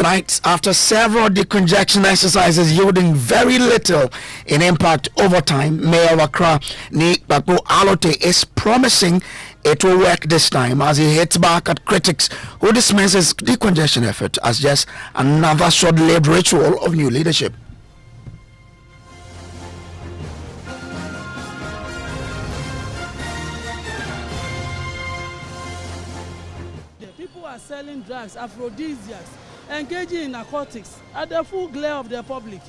Tonight, after several decongestion exercises yielding very little in impact over time, Mayor of Accra, Kpakpo Allotey, is promising it will work this time as he hits back at critics who dismiss his decongestion effort as just another short-lived ritual of new leadership. People are selling drugs, aphrodisiacs, engaging in narcotics at the full glare of the public.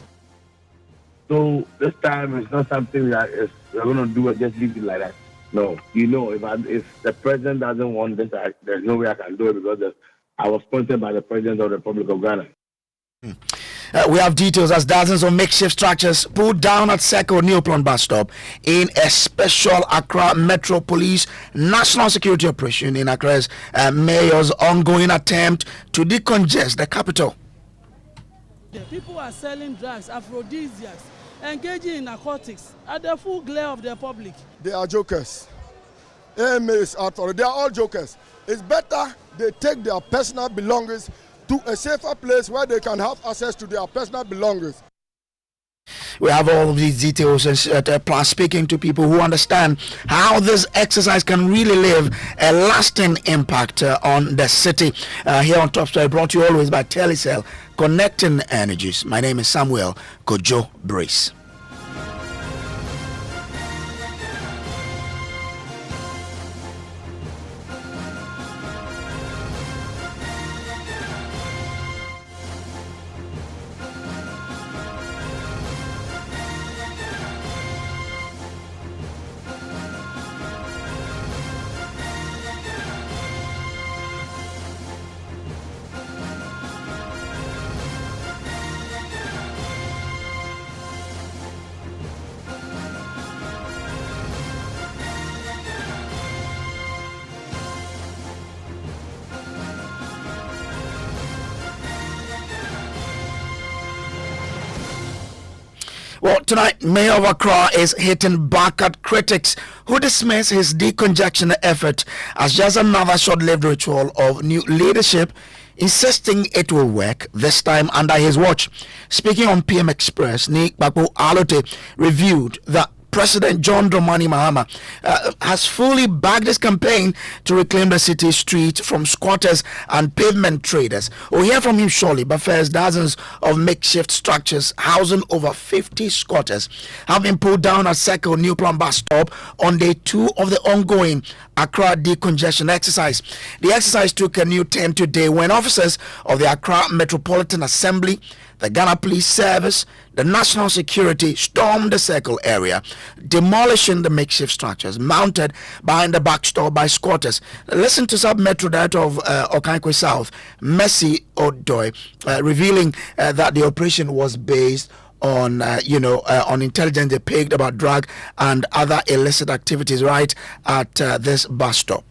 So this time it's not something that we're going to do it, just leave it like that. No, if the president doesn't want this, there's no way I can do it because I was appointed by the president of the Republic of Ghana. We have details as dozens of makeshift structures pulled down at Seko Neoplan bus stop in a special Accra Metro Police national security operation in Accra's mayor's ongoing attempt to decongest the capital. People are selling drugs, aphrodisiacs, engaging in narcotics at the full glare of the public. They are jokers. AMA is out for it. They are all jokers. It's better they take their personal belongings to a safer place where they can have access to their personal belongings. We have all of these details plus speaking to people who understand how this exercise can really leave a lasting impact on the city. Here on Top Story, brought to you always by Telecel, connecting energies. My name is Samuel Kojo Brace. Well, tonight, Mayor of Accra is hitting back at critics who dismiss his decongestion effort as just another short-lived ritual of new leadership, insisting it will work, this time under his watch. Speaking on PM Express, Kpakpo Allotey reviewed that President John Dramani Mahama has fully backed his campaign to reclaim the city street from squatters and pavement traders. We'll hear from him shortly, but first, dozens of makeshift structures housing over 50 squatters have been pulled down at Seko Neoplan bus stop on day 2 of the ongoing Accra decongestion exercise. The exercise took a new turn today when officers of the Accra Metropolitan Assembly, the Ghana Police Service, the National Security stormed the circle area, demolishing the makeshift structures mounted behind the back store by squatters. Listen to Sub-Metro Director of Okankwe South, Mensah revealing that the operation was based on on intelligence they picked about drug and other illicit activities right at this bus stop.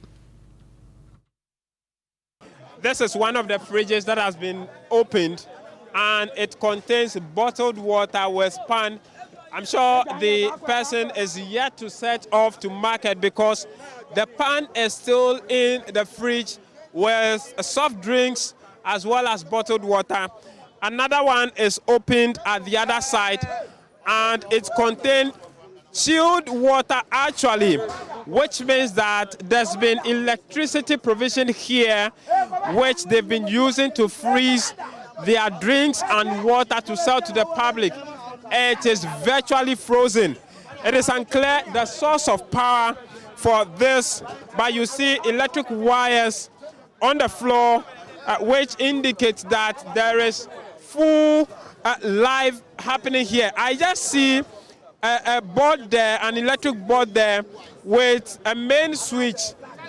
This is one of the fridges that has been opened, and it contains bottled water with pan. I'm sure the person is yet to set off to market because the pan is still in the fridge with soft drinks as well as bottled water. Another one is opened at the other side, and it contains chilled water actually, which means that there's been electricity provision here, which they've been using to freeze their drinks and water to sell to the public. It is virtually frozen. It is unclear the source of power for this, but you see electric wires on the floor, which indicates that there is full life happening here. I just see a board there, an electric board there with a main switch,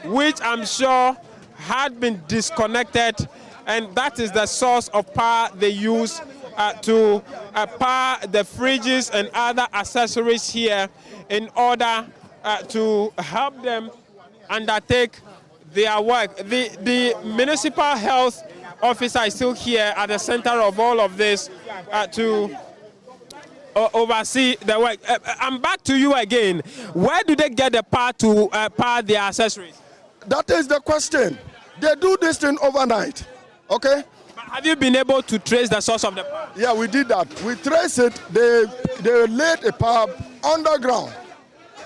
which I'm sure had been disconnected, and that is the source of power they use to power the fridges and other accessories here in order to help them undertake their work. The municipal health officer is still here at the center of all of this to oversee the work. I'm back to you again. Where do they get the power to power their accessories? That is the question. They do this thing overnight, okay? But Have you been able to trace the source of the power? Yeah, we did that. We traced it. They laid a power underground,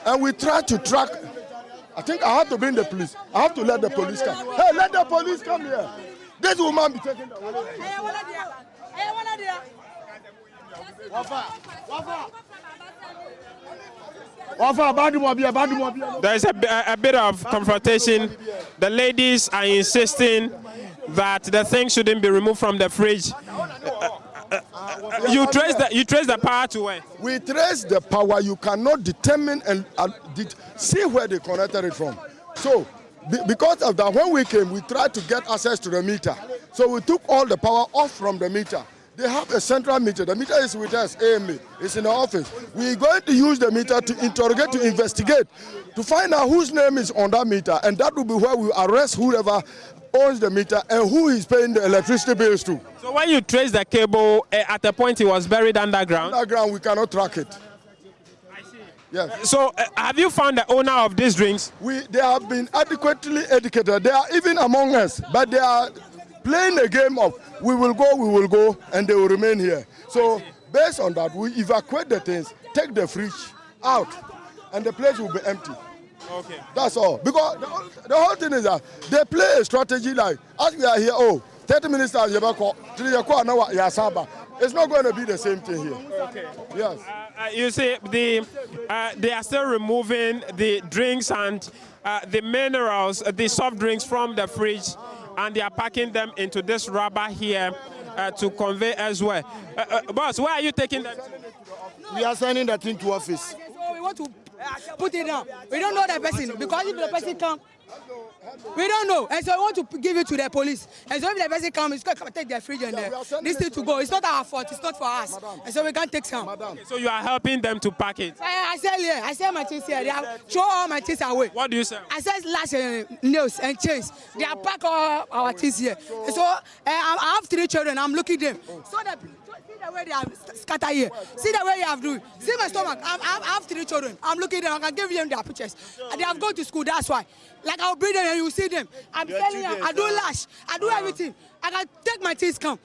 and we tried to track. I think I have to bring the police. I have to let the police come. Hey, let the police come here. This woman be taking the There is a bit of confrontation. The ladies are insisting that the thing shouldn't be removed from the fridge. You trace the power to where? We trace the power. You cannot determine and see where they connected it from. So, because of that, when we came, we tried to get access to the meter. So we took all the power off from the meter. They have a central meter. The meter is with us, AMA. It's in the office. We're going to use the meter to interrogate, to investigate, to find out whose name is on that meter. And that will be where we arrest whoever owns the meter and who is paying the electricity bills to. So when you trace the cable, at a point it was buried underground? Underground, we cannot track it. I see. Yes. So have you found the owner of these drinks? They have been adequately educated. They are even among us, but they are playing the game of we will go, and they will remain here. So based on that, we evacuate the things, take the fridge out, and the place will be empty. Okay. That's all. Because the whole thing is that they play a strategy like, as we are here, 30 minutes after it's not going to be the same thing here. Okay. Yes. You see, they are still removing the drinks and the minerals, the soft drinks from the fridge, and they are packing them into this rubber here to convey as well. Boss, where are you taking them to? We are sending the thing to office. So we want to put it down. We don't know the person, because if the person comes, we don't know. And so we want to give it to the police. And so if the person comes, it's going to come take their fridge and this thing to go. It's not our fault. It's not for us. Madam. And so we can't take some. Okay, so you are helping them to pack it? I sell here. I sell my things here. They have throw all my things away. What do you sell? I sell lash nails and chains. They have packed all our things here. And so I have 3 children. I'm looking at them. So that see the way they have scattered here. See the way they have do. See my stomach. I have 3 children. I'm looking at them. I can give them their pictures. They have gone to school. That's why. Like I'll bring them and you see them. I'm telling you, I do lash. I do everything. I can take my things come.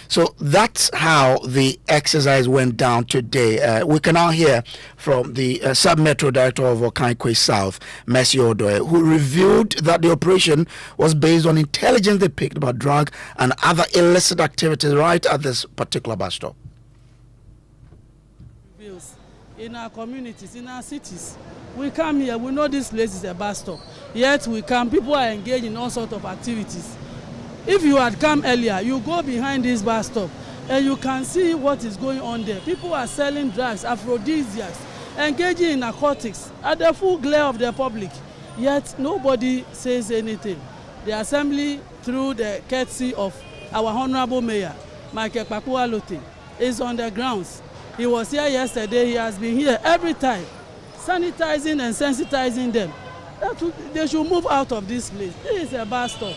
So that's how the exercise went down today. We can now hear from the Sub-Metro Director of Kpakpo South, Mensah, who revealed that the operation was based on intelligence they picked about drug and other illicit activities right at this particular bus stop. In our communities, in our cities, we come here, we know this place is a bus stop. Yet we come, people are engaged in all sorts of activities. If you had come earlier, you go behind this bus stop and you can see what is going on there. People are selling drugs, aphrodisiacs, engaging in narcotics at the full glare of the public. Yet nobody says anything. The assembly, through the courtesy of our Honorable Mayor, Kpakpo Allotey, is on the grounds. He was here yesterday. He has been here every time, sanitizing and sensitizing them. They should move out of this place. This is a bus stop.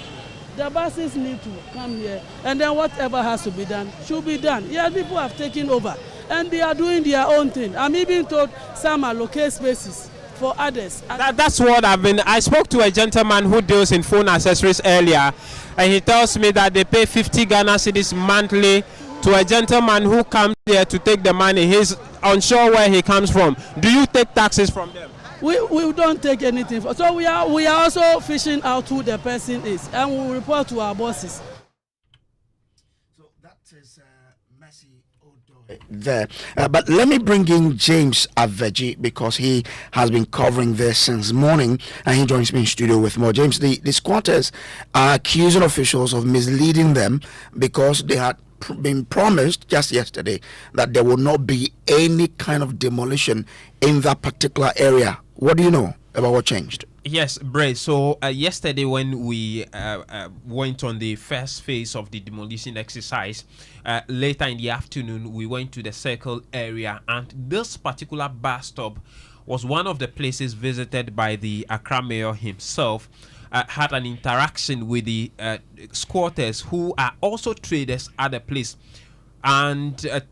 The buses need to come here, and then whatever has to be done should be done. Yes, people have taken over, and they are doing their own thing. I'm even told some allocate spaces for others. That's what I spoke to a gentleman who deals in phone accessories earlier, and he tells me that they pay 50 Ghana cedis monthly to a gentleman who comes here to take the money. He's unsure where he comes from. Do you take taxes from them? We don't take anything. So we are also fishing out who the person is, and we will report to our bosses. So that is Mensah there. But let me bring in James Aveji, because he has been covering this since morning, and he joins me in studio with more. James, the squatters are accusing officials of misleading them because they had been promised just yesterday that there will not be any kind of demolition in that particular area. What do you know about what changed? Yes, Bray. So yesterday when we went on the first phase of the demolition exercise, later in the afternoon we went to the circle area, and this particular bus stop was one of the places visited by the Accra mayor himself. Had an interaction with the squatters who are also traders at the place, and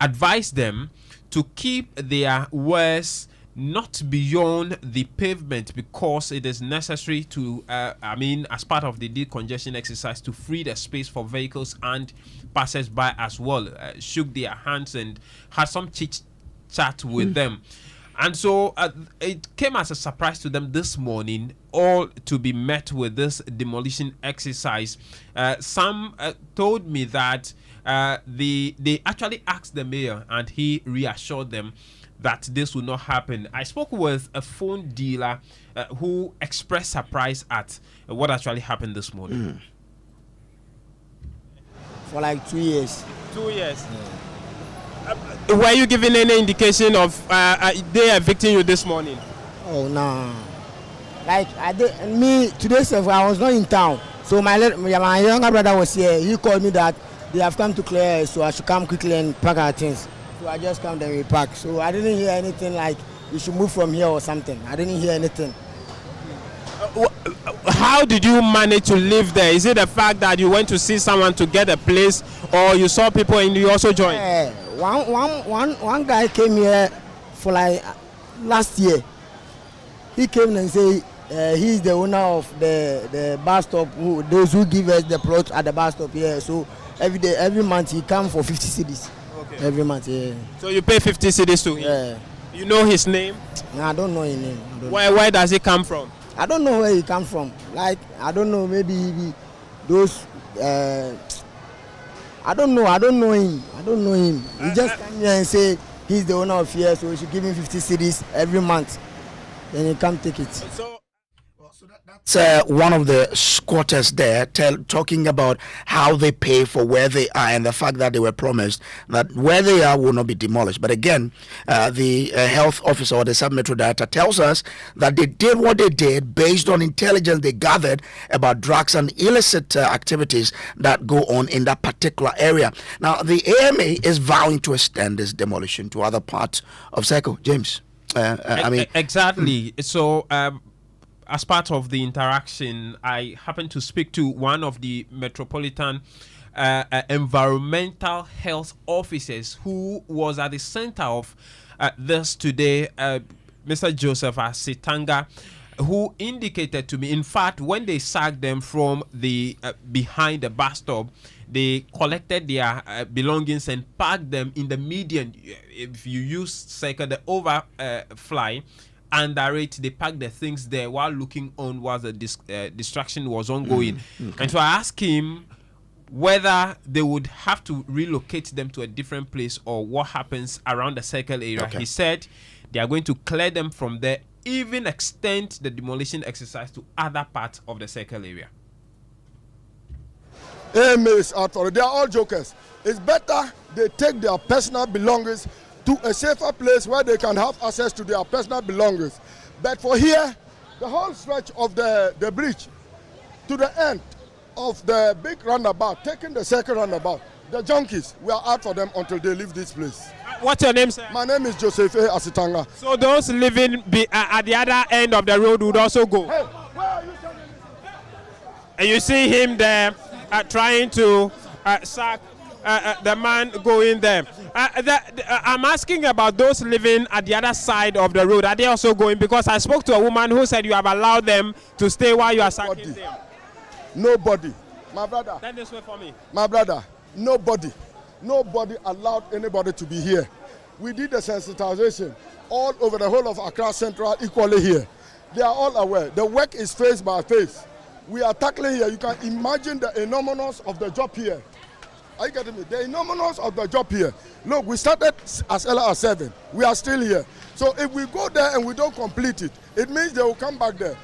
advised them to keep their wares not beyond the pavement because it is necessary to, as part of the decongestion exercise, to free the space for vehicles and passers-by as well. Shook their hands and had some chit-chat with them. And so it came as a surprise to them this morning, all to be met with this demolition exercise. Some told me that they actually asked the mayor and he reassured them that this will not happen. I spoke with a phone dealer who expressed surprise at what actually happened this morning. For like 2 years. 2 years. Were you given any indication of they evicting you this morning? Oh no. Like today I was not in town. So my younger brother was here. He called me that they have come to clear, so I should come quickly and pack our things. So I just come there and we pack. So I didn't hear anything like we should move from here or something. I didn't hear anything. How did you manage to live there? Is it the fact that you went to see someone to get a place, or you saw people and you also joined? One guy came here for like last year. He came and say he's the owner of the bus stop. Those who give us the plot at the bus stop here. So every month he come for 50 cedis. Okay. Every month, yeah. So you pay 50 cedis to him? Yeah. You know his name? No, I don't know his name. Where does he come from? I don't know where he come from. Like I don't know. Maybe those. I don't know him. He just come here and say he's the owner of here, so we should give him 50 cedis every month. Then he come take it. That's one of the squatters there talking about how they pay for where they are and the fact that they were promised that where they are will not be demolished. But again, the health officer or the sub-metro director tells us that they did what they did based on intelligence they gathered about drugs and illicit activities that go on in that particular area. Now, the AMA is vowing to extend this demolition to other parts of Circle. James, exactly. So, as part of the interaction, I happened to speak to one of the Metropolitan environmental health officers who was at the center of this today, Mr. Joseph Asitanga, who indicated to me, in fact, when they sacked them from the behind the bus stop, they collected their belongings and packed them in the median. If you use Circle, the overfly, under it, they packed the things there while looking on while the distraction was ongoing. Okay. And so I asked him whether they would have to relocate them to a different place or what happens around the Circle area. Okay. He said they are going to clear them from there, even extend the demolition exercise to other parts of the Circle area. Is out for it. They are all jokers. It's better they take their personal belongings to a safer place where they can have access to their personal belongings. But for here, the whole stretch of the bridge to the end of the big roundabout, taking the Circle roundabout, the junkies, we are out for them until they leave this place. What's your name, sir? My name is Joseph Asitanga. So those living at the other end of the road would also go? Hey, where are you standing? And you see him there trying to sack the man going there. I'm asking about those living at the other side of the road. Are they also going? Because I spoke to a woman who said you have allowed them to stay while you are sacking them. Nobody. My brother. Stand this way for me. My brother. Nobody allowed anybody to be here. We did the sensitization all over the whole of Accra Central equally here. They are all aware. The work is face by face. We are tackling here. You can imagine the enormous of the job here. Are you getting me? The enormous of the job here. Look, we started as early as 7. We are still here. So if we go there and we don't complete it, it means they will come back there.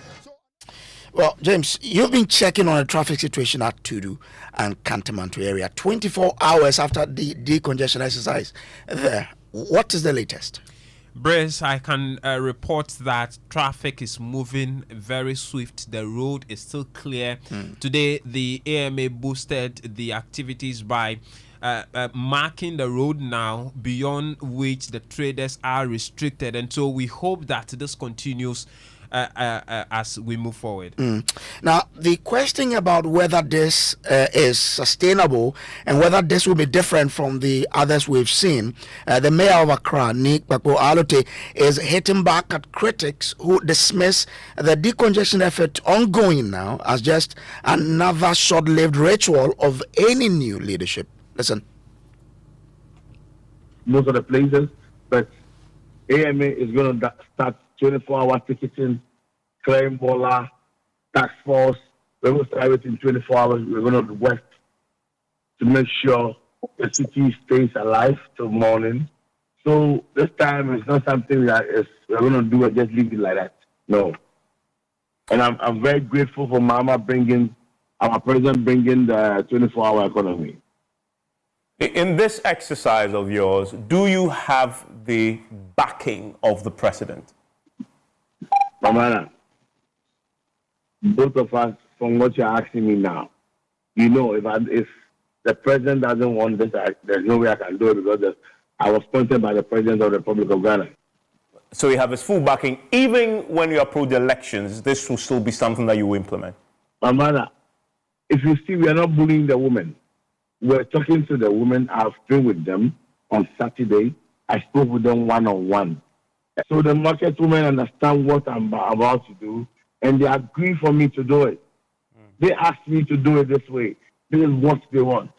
Well, James, you've been checking on the traffic situation at Tudu and Kantamanto area 24 hours after the decongestion exercise there. What is the latest? Brace, I can report that traffic is moving very swift. The road is still clear. Today, the AMA boosted the activities by marking the road now, beyond which the traders are restricted. And so we hope that this continues as we move forward. Now, the question about whether this is sustainable and whether this will be different from the others we've seen, the mayor of Accra, Kpakpo Allotey, is hitting back at critics who dismiss the decongestion effort ongoing now as just another short-lived ritual of any new leadership. Listen. Most of the places, but AMA is going to start 24-hour ticketing, claim baller, tax force. We're going to start it in 24 hours. We're going to work to make sure the city stays alive till morning. So this time it's not something that we're going to do and just leave it like that. No. And I'm very grateful for our president bringing the 24-hour economy. In this exercise of yours, do you have the backing of the president? Mamana, both of us, from what you're asking me now, if the president doesn't want this, there's no way I can do it because I was appointed by the president of the Republic of Ghana. So you have his full backing. Even when you approach the elections, this will still be something that you will implement? Mamana, if you see, we are not bullying the women. We're talking to the women. I've been with them on Saturday. I spoke with them one-on-one. So the market women understand what I'm about to do, and they agree for me to do it. They asked me to do it this way. This is what they want.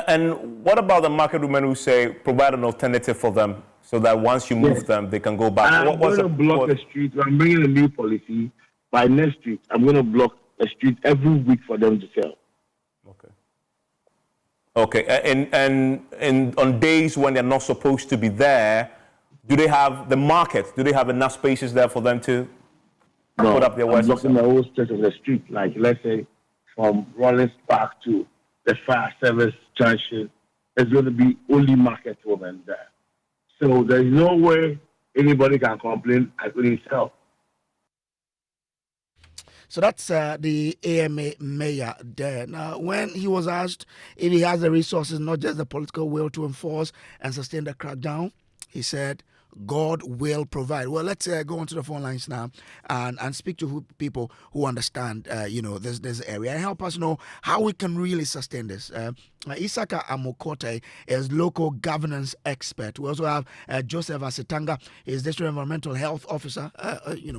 And what about the market women who say provide an alternative for them so that once you move them, they can go back? I'm going to block the street. I'm bringing a new policy. By next week, I'm going to block the street every week for them to sell. Okay, and on days when they're not supposed to be there, do they have the market? Do they have enough spaces there for them to put up their wares? I'm blocking the whole stretch of the street, like let's say from Rollins Park to the fire service junction. There's going to be only market women there. So there's no way anybody can complain I couldn't sell. So that's the AMA mayor there. Now, when he was asked if he has the resources, not just the political will to enforce and sustain the crackdown, he said, God will provide. Well, let's go onto the phone lines now and speak to people who understand, this area and help us know how we can really sustain this. Isaka Amokote is local governance expert. We also have Joseph Asitanga, is district environmental health officer,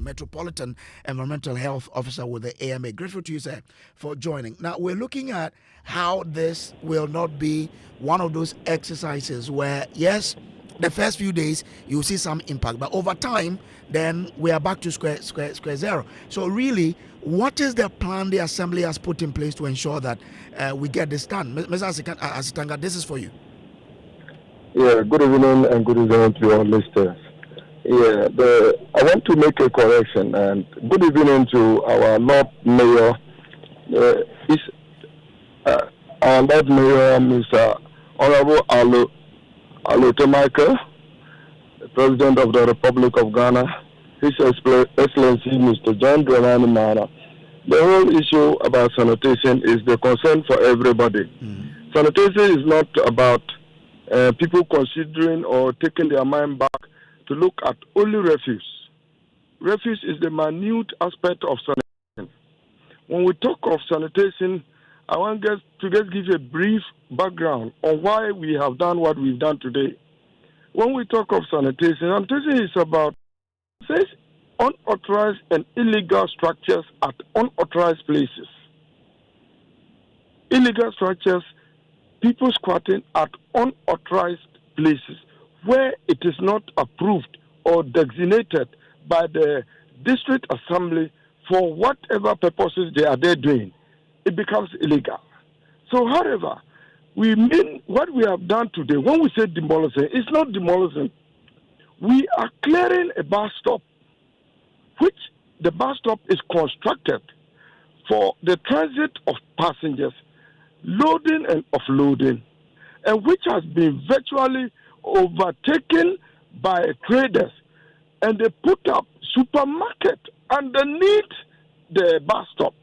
metropolitan environmental health officer with the AMA. Grateful to you, sir, for joining. Now, we're looking at how this will not be one of those exercises where, yes, the first few days you'll see some impact, but over time then we are back to square zero. So really, what is the plan the assembly has put in place to ensure that we get this done? Mr. Asitanga, this is for you. Yeah, good evening and good evening to your listeners. Yeah, I want to make a correction and good evening to our Lord Mayor. Our Lord Mayor, Mr. Honorable Allotey Michael, the President of the Republic of Ghana, His Excellency Mr. John Dramani Mahama. The whole issue about sanitation is the concern for everybody. Sanitation is not about people considering or taking their mind back to look at only refuse. Refuse is the minute aspect of sanitation. When we talk of sanitation, I want to just give you a brief background on why we have done what we've done today. When we talk of sanitation, sanitation is about unauthorized and illegal structures at unauthorized places. Illegal structures, people squatting at unauthorized places where it is not approved or designated by the district assembly for whatever purposes they are there doing. It becomes illegal. So, however, we mean what we have done today. When we say demolishing, it's not demolishing. We are clearing a bus stop, which the bus stop is constructed for the transit of passengers, loading and offloading, and which has been virtually overtaken by traders. And they put up supermarket underneath the bus stop.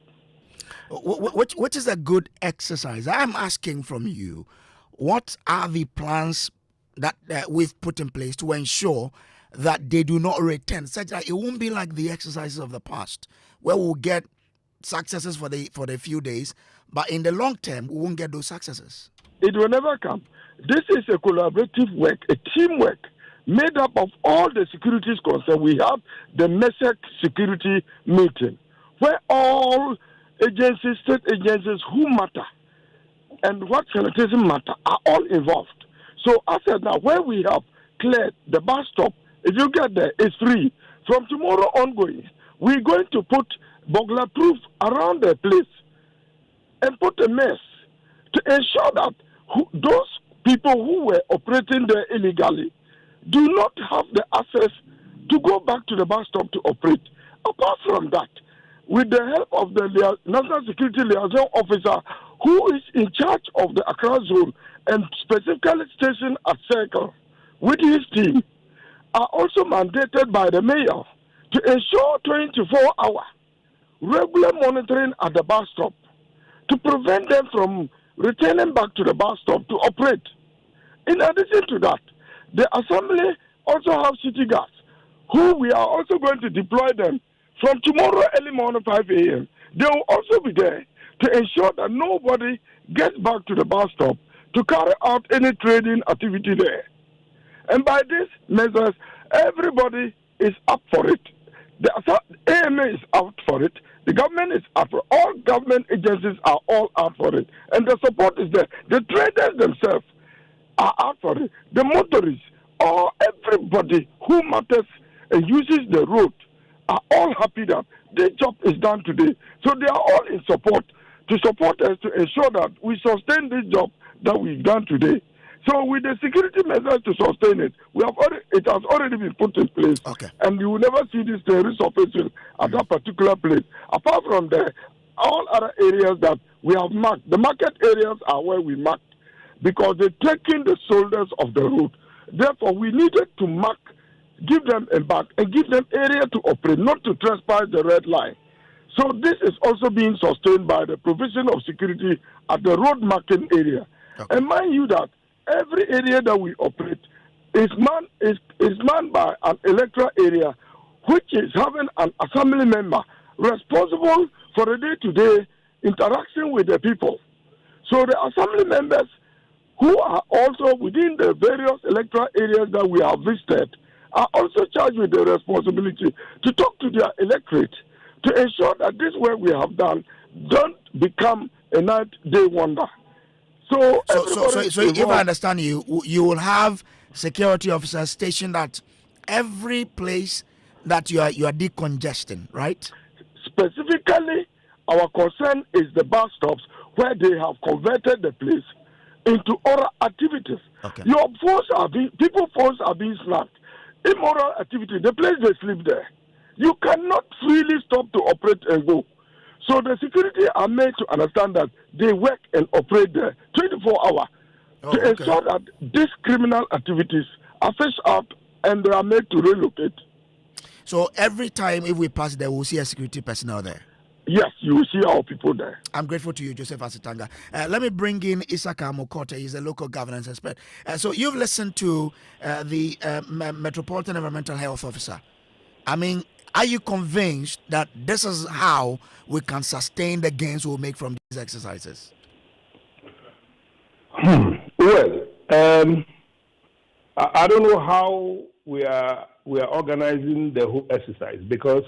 Which is a good exercise. I'm asking from you, what are the plans that we've put in place to ensure that they do not return, such that it won't be like the exercises of the past, where we'll get successes for the few days, but in the long term, we won't get those successes? It will never come. This is a collaborative work, a teamwork, made up of all the securities concerned. We have the Mensah security meeting, where all agencies, state agencies who matter and what sanitation matter are all involved. So I said now, where we have cleared the bus stop, if you get there, it's free. From tomorrow ongoing, we're going to put burglar proof around the place and put a mess to ensure that those people who were operating there illegally do not have the access to go back to the bus stop to operate. Apart from that, with the help of the National Security Liaison Officer who is in charge of the Accra zone and specifically stationed at Circle with his team, are also mandated by the mayor to ensure 24-hour regular monitoring at the bus stop to prevent them from returning back to the bus stop to operate. In addition to that, the assembly also have city guards who we are also going to deploy them from tomorrow early morning 5 a.m. They will also be there to ensure that nobody gets back to the bus stop to carry out any trading activity there. And by these measures, everybody is up for it. The AMA is out for it. The government is up for it. All government agencies are all out for it. And the support is there. The traders themselves are out for it. The motorists, or everybody who matters and uses the road are all happy that this job is done today. So they are all in support to support us to ensure that we sustain this job that we've done today. So with the security measures to sustain it, it has already been put in place. Okay. And you will never see this terrorist operation at that particular place. Apart from there, all other areas that we have marked, the market areas are where we marked because they're taking the shoulders of the road. Therefore, we needed to mark, give them a back and give them area to operate, not to trespass the red line. So this is also being sustained by the provision of security at the road marking area. Okay. And mind you that every area that we operate is manned by an electoral area which is having an assembly member responsible for the day-to-day interaction with the people. So the assembly members who are also within the various electoral areas that we have visited are also charged with the responsibility to talk to their electorate to ensure that this work we have done don't become a night-day wonder. So if I understand you will have security officers stationed at every place that you are decongesting, right? Specifically, our concern is the bus stops where they have converted the place into oral activities. Okay. People's phones are being snapped. Immoral activity, the place they sleep there. You cannot freely stop to operate and go. So the security are made to understand that they work and operate there 24 hours to ensure that these criminal activities are fished out and they are made to relocate. So every time if we pass there, we'll see a security personnel there? Yes, you will see our people there. I'm grateful to you, Joseph Asitanga. Let me bring in Isaka Mokote. He's a local governance expert. So you've listened to the Metropolitan Environmental Health Officer. I mean, are you convinced that this is how we can sustain the gains we'll make from these exercises? Well, I don't know how we are organizing the whole exercise because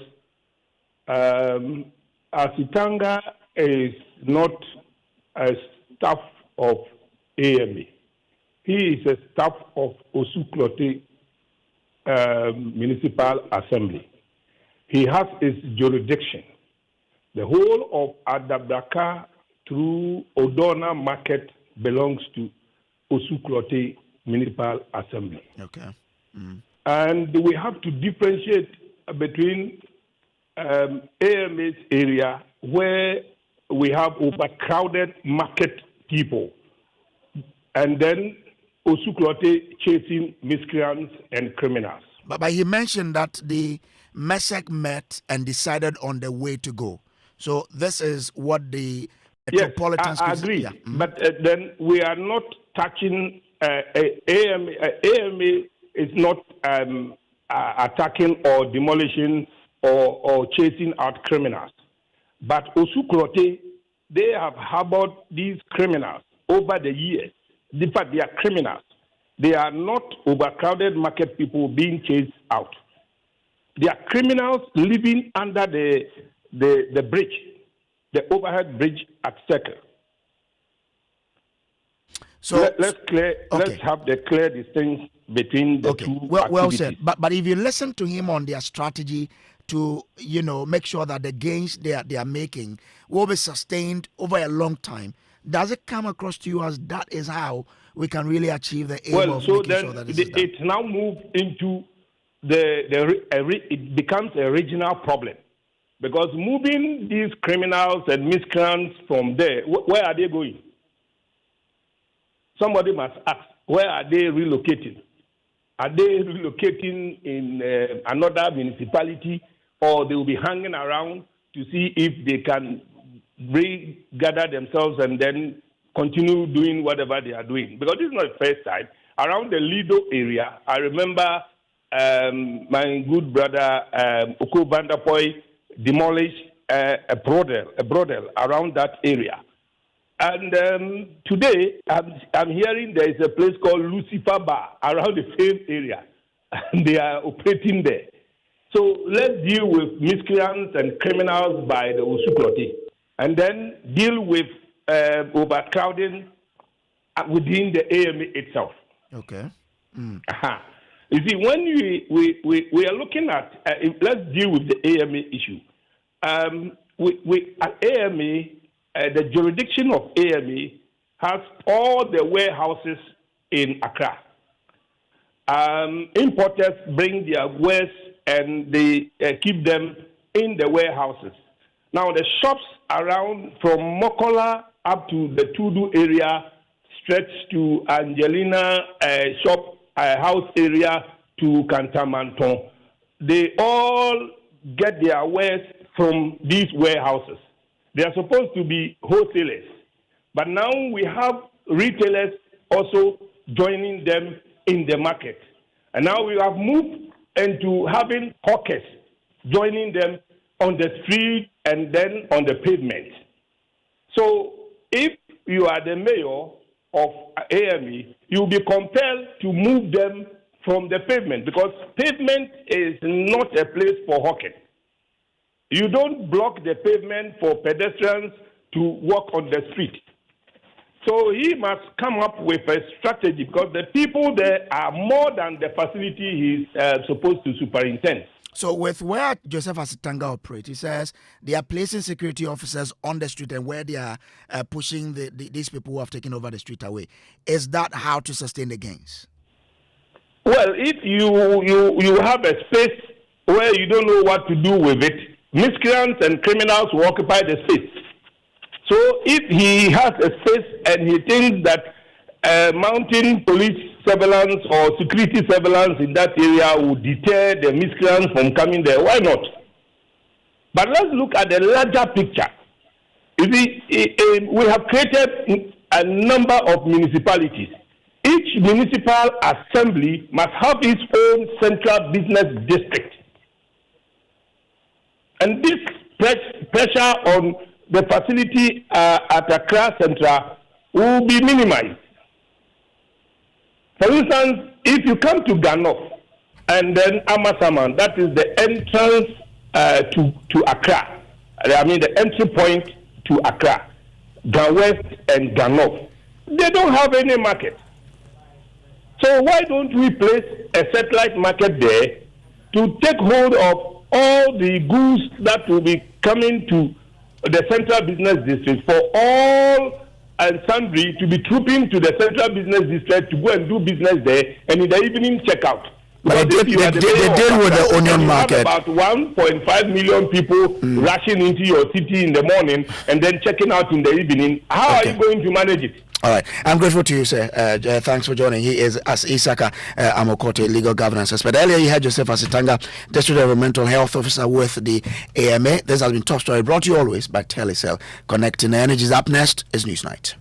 Asitanga is not a staff of AMA. He is a staff of Allotey Municipal Assembly. He has his jurisdiction. The whole of Adabdaka through Odona Market belongs to Allotey Municipal Assembly. Okay. Mm. And we have to differentiate between AMA's area where we have overcrowded market people and then Allotey chasing miscreants and criminals. But he mentioned that the Mensah met and decided on the way to go. So this is what the Metropolitan... Yes, I agree. Yeah. Mm-hmm. But then we are not touching... AMA is not attacking or demolishing or chasing out criminals. But Osuklotey, they have harbored these criminals over the years. In fact, they are criminals. They are not overcrowded market people being chased out. They are criminals living under the bridge, the overhead bridge at Circle. So let's have the clear distinction between the two activities. Well said. But if you listen to him on their strategy to make sure that the gains they are making will be sustained over a long time, does it come across to you as that is how we can really achieve the aim of making sure that this is done? It's now moved into it becomes a regional problem, because moving these criminals and miscreants from there, where are they going? Somebody must ask, where are they relocating? Are they relocating in another municipality, or they will be hanging around to see if they can regather themselves and then continue doing whatever they are doing? Because this is not the first time. Around the Lido area, I remember my good brother Oko Vanderpoy demolished a brothel around that area. And today, I'm hearing there is a place called Lucifer Bar around the same area. And they are operating there. So let's deal with miscreants and criminals by the Osuklotey, and then deal with overcrowding within the AMA itself. Okay. You see, when we are looking at, let's deal with the AMA issue. At AMA, the jurisdiction of AMA has all the warehouses in Accra. Importers bring their wares and they keep them in the warehouses. Now, the shops around from Mokola up to the Tudu area stretch to Angelina house area to Kantamanton. They all get their wares from these warehouses. They are supposed to be wholesalers. But now we have retailers also joining them in the market. And now we have moved into having hawkers joining them on the street and then on the pavement. So if you are the mayor of AME, you'll be compelled to move them from the pavement, because pavement is not a place for hawking. You don't block the pavement for pedestrians to walk on the street. So he must come up with a strategy, because the people there are more than the facility he's supposed to superintend. So with where Joseph Asitanga operates, he says they are placing security officers on the street and where they are pushing these people who have taken over the street away. Is that how to sustain the gains? Well, if you have a space where you don't know what to do with it, miscreants and criminals will occupy the space. So if he has a space and he thinks that mounting police surveillance or security surveillance in that area will deter the miscreants from coming there, why not? But let's look at the larger picture. You see, we have created a number of municipalities. Each municipal assembly must have its own central business district. And this pressure on the facility at Accra Central will be minimized. For instance, if you come to Ganof and then Amasaman, that is the entrance to Accra. I mean the entry point to Accra, Gan West and Ganof. They don't have any market. So why don't we place a satellite market there to take hold of all the goods that will be coming to the central business district, for all and sundry to be trooping to the central business district to go and do business there, and in the evening check out. They deal with the onion market. About 1.5 million people rushing into your city in the morning and then checking out in the evening. How are you going to manage it? All right. I'm grateful to you, sir. Thanks for joining. He is as Isaka Amokote, legal governance expert. Earlier, you had Joseph Asitanga, District Environmental Health Officer with the AMA. This has been Top Story, brought to you always by Telecel. Connecting Energies. Up next is Newsnight.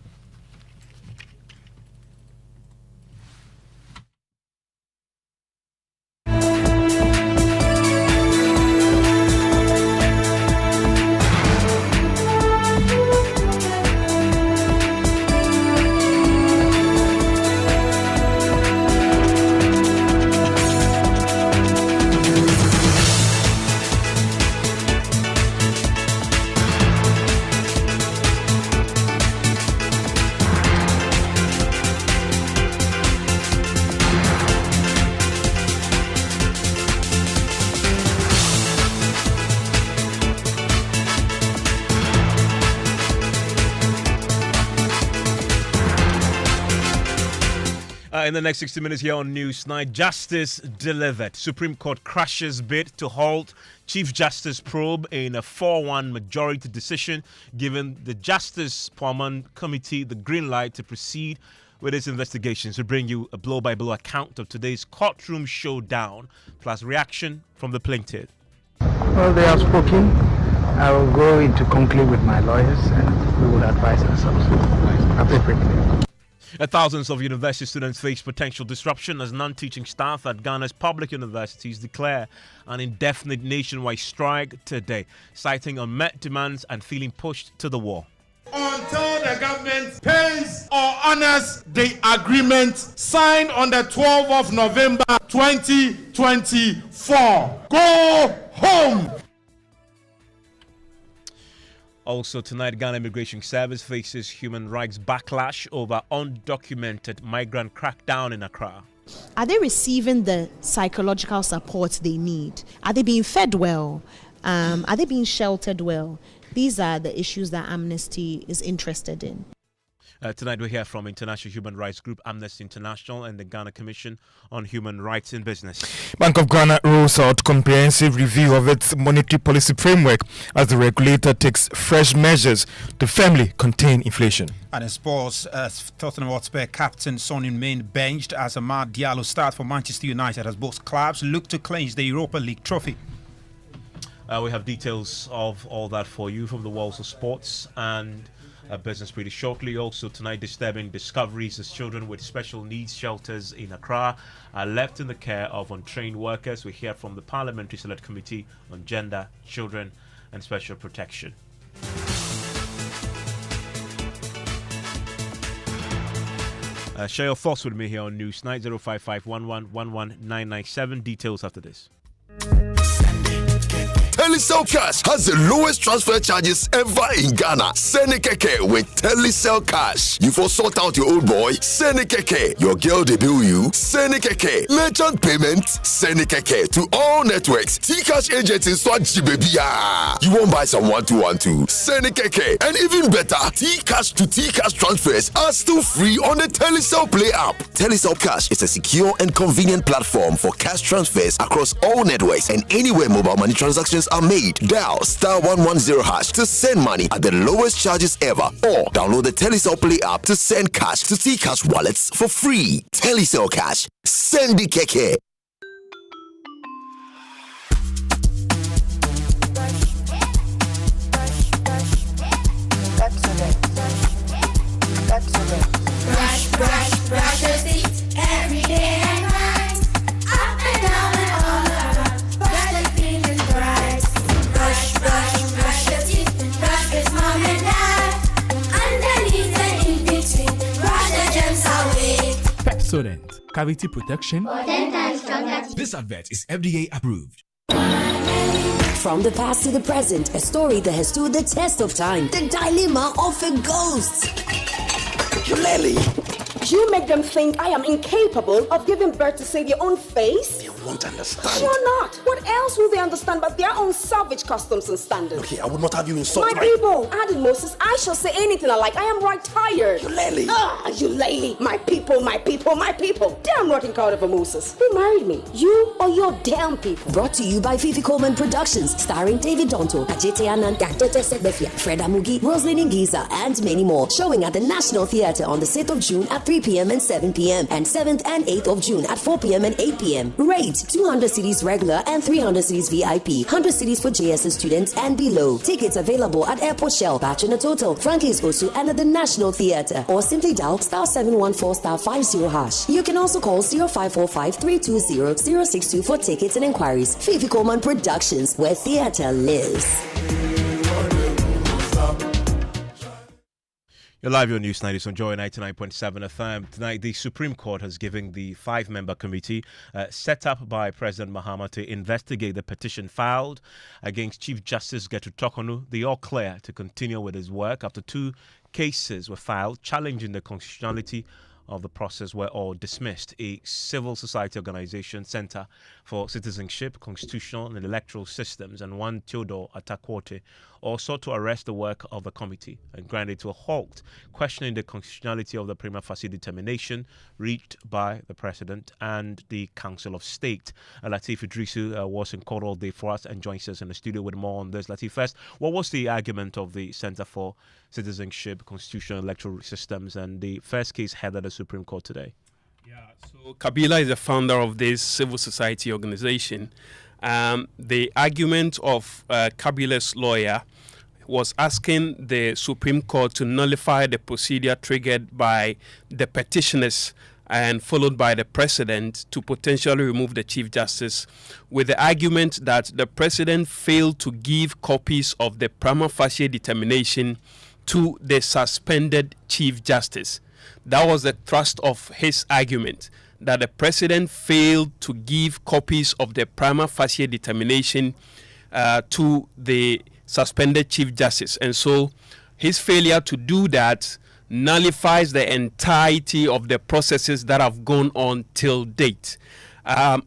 In the next 60 minutes here on Newsnight, justice delivered. Supreme Court crashes bid to halt Chief Justice probe in a 4-1 majority decision, giving the Justice Parliament Committee the green light to proceed with its investigations. We bring you a blow-by-blow account of today's courtroom showdown, plus reaction from the plaintiff. Well, they have spoken. I will go into conclave with my lawyers and we will advise ourselves appropriately. Thousands of university students face potential disruption as non-teaching staff at Ghana's public universities declare an indefinite nationwide strike today, citing unmet demands and feeling pushed to the wall. Until the government pays or honors the agreement signed on the 12th of November 2024. Go home! Also tonight, Ghana Immigration Service faces human rights backlash over undocumented migrant crackdown in Accra. Are they receiving the psychological support they need? Are they being fed well? Are they being sheltered well? These are the issues that Amnesty is interested in. Tonight we hear from international human rights group Amnesty International and the Ghana Commission on Human Rights in Business. Bank of Ghana rolls out comprehensive review of its monetary policy framework as the regulator takes fresh measures to firmly contain inflation. And in sports, Tottenham Hotspur captain Son Heung-min benched as Amad Diallo starts for Manchester United as both clubs look to clinch the Europa League trophy. We have details of all that for you from the walls of sports and business pretty shortly. Also tonight, disturbing discoveries as children with special needs shelters in Accra are left in the care of untrained workers. We hear from the Parliamentary Select Committee on Gender, Children and Special Protection. Share your thoughts with me here on Newsnight. 05511119997. Details after this. Telecel Cash has the lowest transfer charges ever in Ghana. Send a keke with Telecel Cash. You for sort out your old boy, send a keke. Your girl debut you, send a keke. Merchant payment, send a keke to all networks. T-Cash agents in Swaji baby. You won't buy some 1212. Send a keke. And even better, T-Cash to T-Cash transfers are still free on the Telecel Play app. Telecel Cash is a secure and convenient platform for cash transfers across all networks and anywhere mobile money transactions are made. Dial *110# to send money at the lowest charges ever, or download the Telecel Play app to send cash to T-Cash wallets for free. Telecel Cash. Send the keke. Brush your teeth every day and night. Up and down and all around. Brush the feeling bright. Brush your teeth. Brush with mom and dad. Underneath and in between. Brush the germs away. Pepsodent, cavity protection. This advert is FDA approved. From the past to the present, a story that has stood the test of time. The dilemma of a ghost. Lily. You make them think I am incapable of giving birth to save your own face? They won't understand. Sure not. What else will they understand but their own savage customs and standards? Okay, I would not have you insult my people. Added Moses, I shall say anything I like. I am right tired. Eulalie. Eulalie. My people, my people, my people. Damn rotten coward of a Moses. Who married me? You or your damn people? Brought to you by Fifi Coleman Productions, starring David Donto, Ajete Anand, Dr. Sekbefia, Fred Amugi, Roslyn Ngiza, and many more. Showing at the National Theatre on the 6th of June at 3 p.m. and 7 p.m. and 7th and 8th of June at 4 p.m. and 8 p.m. Rate 200 cities regular and 300 cities VIP. 100 cities for JSS students and below. Tickets available at Airport Shell, Bachelor Total, Franklin's Osu, and at the National Theatre. Or simply dial *714*50#. You can also call 0545-320-062 for tickets and inquiries. Fifi Coleman Productions, where theatre lives. You're live on Newsnight. It's on Joy 99.7 FM. Tonight, the Supreme Court has given the 5-member committee set up by President Mahama to investigate the petition filed against Chief Justice Gertrude Torkornoo the all clear to continue with his work after 2 cases were filed challenging the constitutionality of the process were all dismissed. A civil society organization, Center for Citizenship, Constitutional and Electoral Systems, and one Theodore Atakwote, all sought to arrest the work of the committee and grind it to a halt, questioning the constitutionality of the prima facie determination reached by the President and the Council of State. Latif Idrisu was in court all day for us and joins us in the studio with more on this. Latif, first, what was the argument of the Center for Citizenship, Constitutional and Electoral Systems, and the first case headed the Supreme Court today? So Kabila is the founder of this civil society organization. The argument of Kabila's lawyer was asking the Supreme Court to nullify the procedure triggered by the petitioners and followed by the President to potentially remove the Chief Justice, with the argument that the President failed to give copies of the prima facie determination to the suspended Chief Justice. That was the thrust of his argument, that the President failed to give copies of the prima facie determination to the suspended Chief Justice. And so his failure to do that nullifies the entirety of the processes that have gone on till date.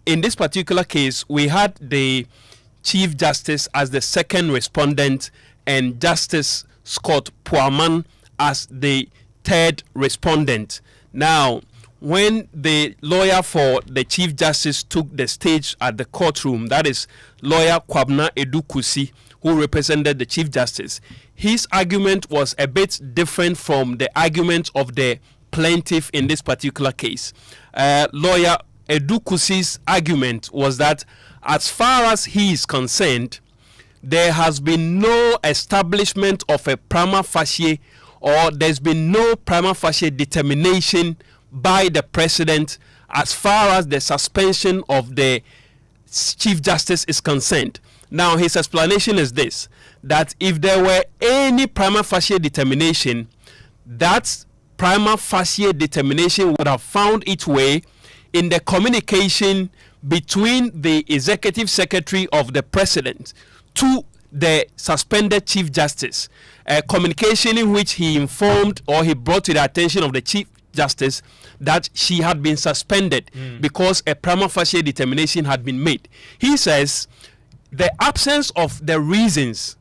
In this particular case, we had the Chief Justice as the second respondent and Justice Scott Puaman as the third respondent. Now, when the lawyer for the Chief Justice took the stage at the courtroom, that is lawyer Kwabna Edukusi, who represented the Chief Justice, his argument was a bit different from the argument of the plaintiff in this particular case. Lawyer Edukusi's argument was that as far as he is concerned, there has been no establishment of a prima facie, or there's been no prima facie determination by the President as far as the suspension of the Chief Justice is concerned. Now, his explanation is this, that if there were any prima facie determination, that prima facie determination would have found its way in the communication between the Executive Secretary of the President to the suspended Chief Justice, a communication in which he informed or he brought to the attention of the Chief Justice that she had been suspended because a prima facie determination had been made. He says the absence of the reasons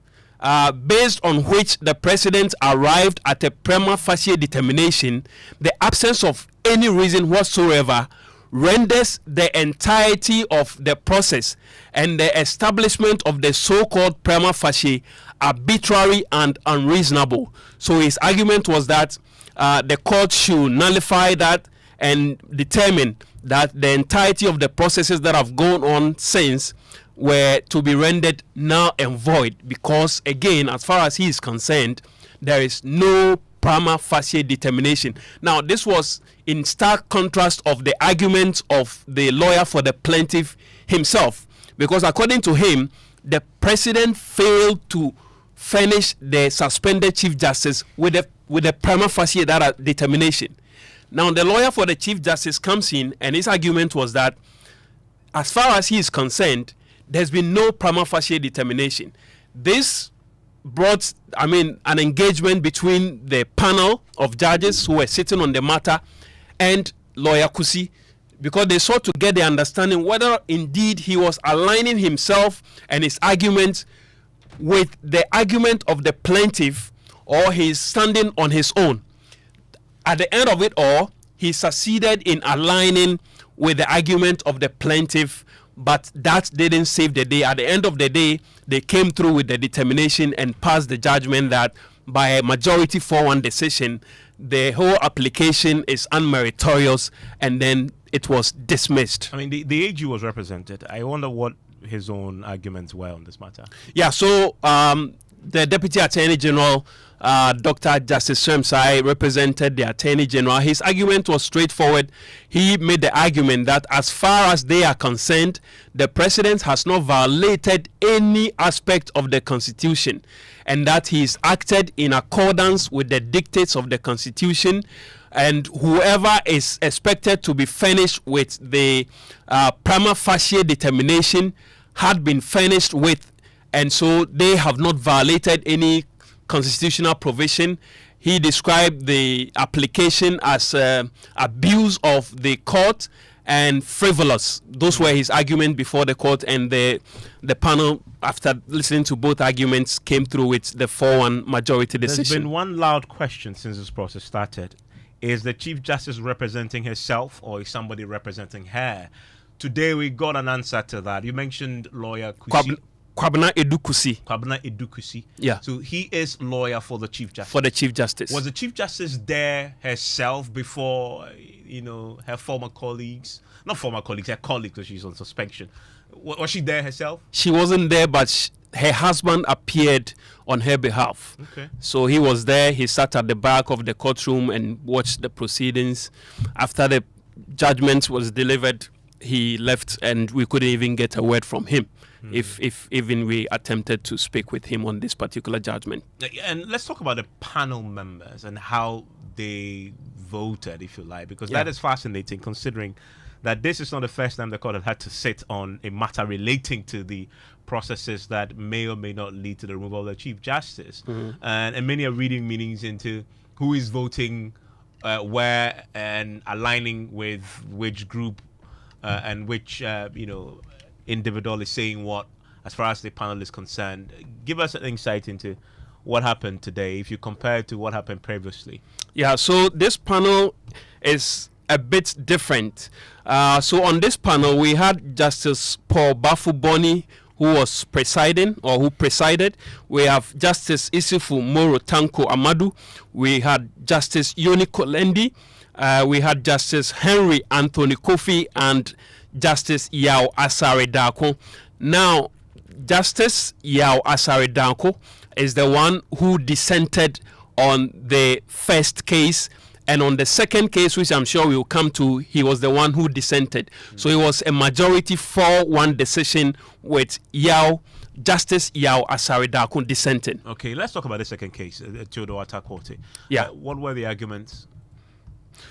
based on which the President arrived at a prima facie determination, the absence of any reason whatsoever renders the entirety of the process and the establishment of the so-called prima facie arbitrary and unreasonable. So his argument was that the court should nullify that and determine that the entirety of the processes that have gone on since were to be rendered null and void, because again, as far as he is concerned, there is no prima facie determination. Now, this was in stark contrast of the argument of the lawyer for the plaintiff himself, because according to him, the President failed to furnish the suspended Chief Justice with a prima facie determination. Now, the lawyer for the Chief Justice comes in, and his argument was that as far as he is concerned, there's been no prima facie determination. This brought, an engagement between the panel of judges who were sitting on the matter and lawyer Kusi, because they sought to get the understanding whether indeed he was aligning himself and his argument with the argument of the plaintiff, or he's standing on his own. At the end of it all, he succeeded in aligning with the argument of the plaintiff, but that didn't save the day. At the end of the day, they came through with the determination and passed the judgment that by a majority 4-1 decision, the whole application is unmeritorious, and then it was dismissed. The AG was represented. I wonder what his own arguments were on this matter. Yeah, so the Deputy Attorney General, Dr. Justice Mensah, represented the Attorney General. His argument was straightforward. He made the argument that as far as they are concerned, the President has not violated any aspect of the Constitution, and that he is acted in accordance with the dictates of the Constitution, and whoever is expected to be furnished with the prima facie determination had been furnished with, and so they have not violated any constitutional provision. He described the application as abuse of the court and frivolous. Those were his arguments before the court, and the panel, after listening to both arguments, came through with the 4-1 majority decision. There's been one loud question since this process started. Is the Chief Justice representing herself, or is somebody representing her? Today we got an answer to that. You mentioned lawyer Kusi. Kwabena Edukusi. Kwabena Edukusi. Yeah. So he is lawyer for the Chief Justice. For the Chief Justice. Was the Chief Justice there herself before, her former colleagues? Not former colleagues, her colleagues, because she's on suspension. Was she there herself? She wasn't there, but her husband appeared on her behalf. Okay. So he was there. He sat at the back of the courtroom and watched the proceedings. After the judgment was delivered, he left, and we couldn't even get a word from him. If even we attempted to speak with him on this particular judgment. And let's talk about the panel members and how they voted, if you like, because that is fascinating, considering that this is not the first time the court had to sit on a matter relating to the processes that may or may not lead to the removal of the Chief Justice. And many are reading meanings into who is voting where and aligning with which group and which, individual is saying what as far as the panel is concerned. Give us an insight into what happened today if you compare it to what happened previously. Yeah, so this panel is a bit different. So on this panel, we had Justice Paul Bafuboni, who was presiding, or who presided. We have Justice Isifu Moro Tanko Amadu. We had Justice Yoni Kolendi. We had Justice Henry Anthony Kofi and Justice Yao Asare Dako. Now, Justice Yao Asare Dako is the one who dissented on the first case, and on the second case, which I'm sure we will come to, he was the one who dissented. So it was a majority 4-1 decision with Justice Yao Asare Dako dissenting. Okay, let's talk about the second case, Theodore Atakorte. Yeah. What were the arguments?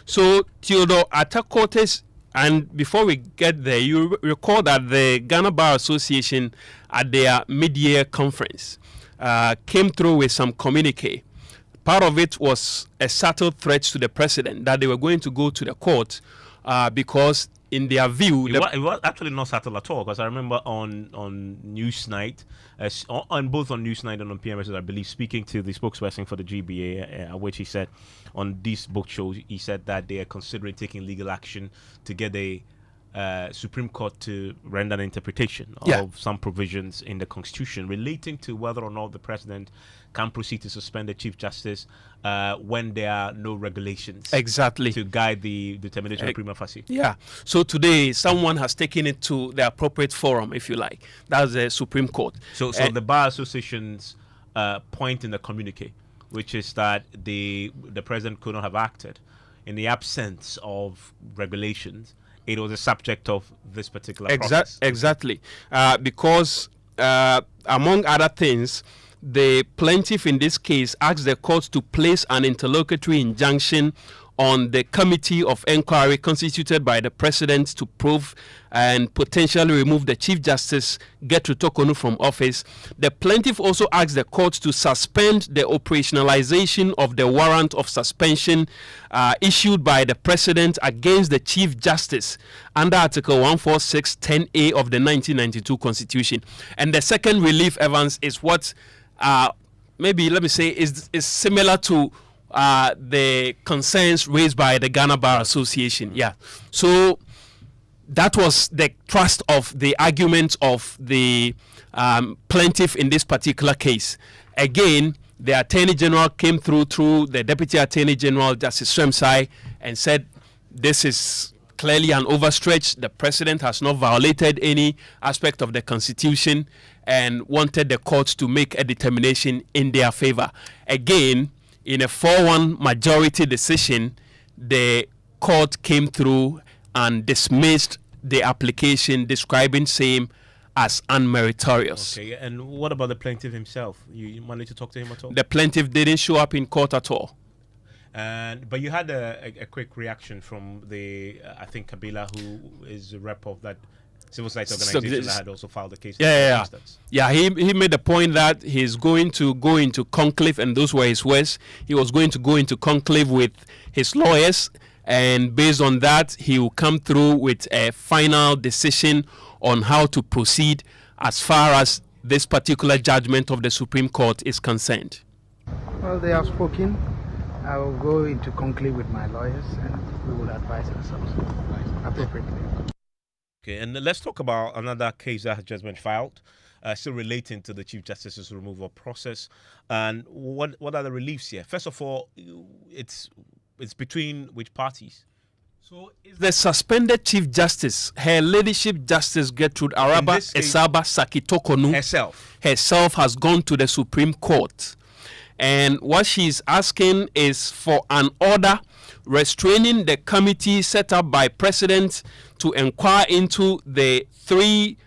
So Theodore Atakorte's, and before we get there, you recall that the Ghana Bar Association at their mid-year conference came through with some communique. Part of it was a subtle threat to the president that they were going to go to the court because in their view... It was actually not subtle at all, because I remember on Newsnight, both on Newsnight and on PMS, I believe, speaking to the spokesperson for the GBA, which he said on these book shows, he said that they are considering taking legal action to get the Supreme Court to render an interpretation of some provisions in the Constitution relating to whether or not the president can proceed to suspend the Chief Justice when there are no regulations to guide the determination of prima facie. Yeah. So today, someone has taken it to the appropriate forum, if you like. That's the Supreme Court. So the Bar Association's point in the communique, which is that the president could not have acted in the absence of regulations. It was a subject of this particular process. Exactly. Because, among other things, the plaintiff in this case asked the court to place an interlocutory injunction on the committee of inquiry constituted by the president to probe and potentially remove the Chief Justice Gertrude Tokonu from office. The plaintiff also asked the court to suspend the operationalization of the warrant of suspension issued by the president against the Chief Justice under Article 146(10)(a) of the 1992 Constitution. And the second relief, Evans, is what maybe, let me say, is similar to the concerns raised by the Ghana Bar Association. Yeah. So that was the thrust of the argument of the plaintiff in this particular case. Again, the Attorney General came through the Deputy Attorney General, Justice Mensah, and said this is clearly an overstretch. The president has not violated any aspect of the Constitution and wanted the courts to make a determination in their favor. Again, in a 4-1 majority decision, the court came through and dismissed the application, describing same as unmeritorious. Okay, and what about the plaintiff himself? You managed to talk to him at all? The plaintiff didn't show up in court at all. But you had a quick reaction from the I think Kabila, who is a rep of that civil society organization that had also filed a case. Yeah. He made the point that he's going to go into conclave, and those were his words. He was going to go into conclave with his lawyers, and based on that, he will come through with a final decision on how to proceed as far as this particular judgment of the Supreme Court is concerned. Well, they have spoken. I will go into conclave with my lawyers and we will advise ourselves appropriately. Okay, and let's talk about another case that has just been filed, still relating to the Chief Justice's removal process. And what are the reliefs here? First of all, it's between which parties? So it's the suspended Chief Justice, Her Ladyship Justice Gertrude Araba Esaba Sakitokonu herself has gone to the Supreme Court. And what she's asking is for an order restraining the committee set up by President to inquire into the 3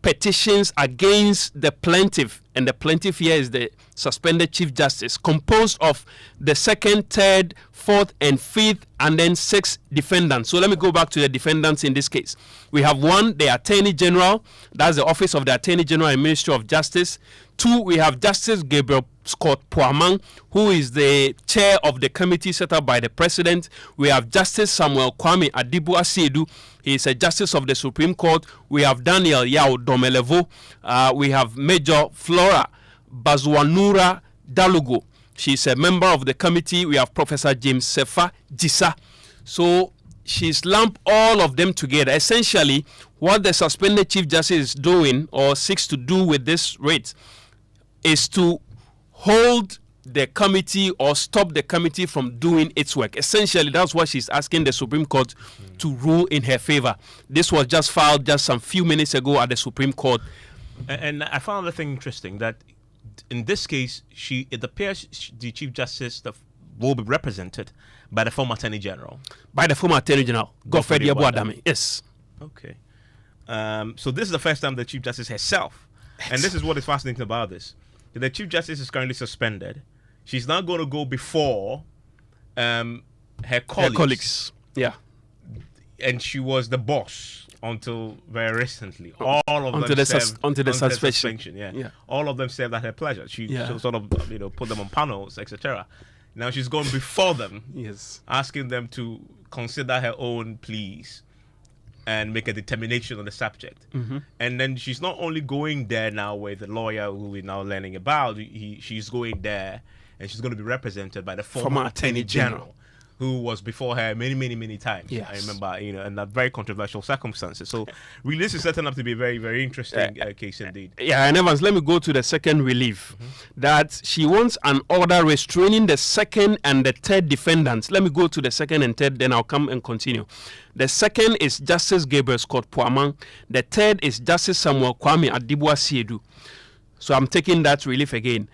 petitions against the plaintiff. And the plaintiff here is the suspended Chief Justice, composed of the 2nd, 3rd, 4th, and 5th, and then 6 defendants. So let me go back to the defendants in this case. We have 1, the Attorney General, that's the Office of the Attorney General and Ministry of Justice. 2, we have Justice Gabriel Scott Puamang, who is the chair of the committee set up by the President. We have Justice Samuel Kwame Adibu Asiedu. He is a Justice of the Supreme Court. We have Daniel Yao Domelevo. We have Major Flora Bazwanura Dalugo. She's a member of the committee. We have Professor James Sefa Jisa. So she's lumped all of them together. Essentially, what the suspended Chief Justice is doing or seeks to do with this writ is to hold the committee or stop the committee from doing its work. Essentially, that's what she's asking the Supreme Court to rule in her favor. This was just filed just some few minutes ago at the Supreme Court. And I found the thing interesting that in this case, it appears the Chief Justice will be represented by the former Attorney General. By the former Attorney General, Godfrey Yeboah-Dame. Yes. Okay. So this is the first time the Chief Justice herself, and this is what is fascinating about this. The Chief Justice is currently suspended. She's now going to go before her colleagues. Yeah. And she was the boss until very recently. All of until them the suspension. Yeah. All of them served at her pleasure. She sort of put them on panels, etc. Now she's gone before them, asking them to consider her own pleas and make a determination on the subject. And then she's not only going there now with the lawyer who we're now learning about, she's going there and she's going to be represented by the former Attorney General, who was before her many times. Yes. I remember, in that very controversial circumstances. So really this is setting up to be a very, very interesting case indeed. Yeah, and Evans, let me go to the second relief. That she wants an order restraining the 2nd and the 3rd defendants. Let me go to the 2nd and 3rd, then I'll come and continue. The 2nd is Justice Gabriel Scott Puamang. The 3rd is Justice Samuel Kwame Adibu Asiedu. So I'm taking that relief again.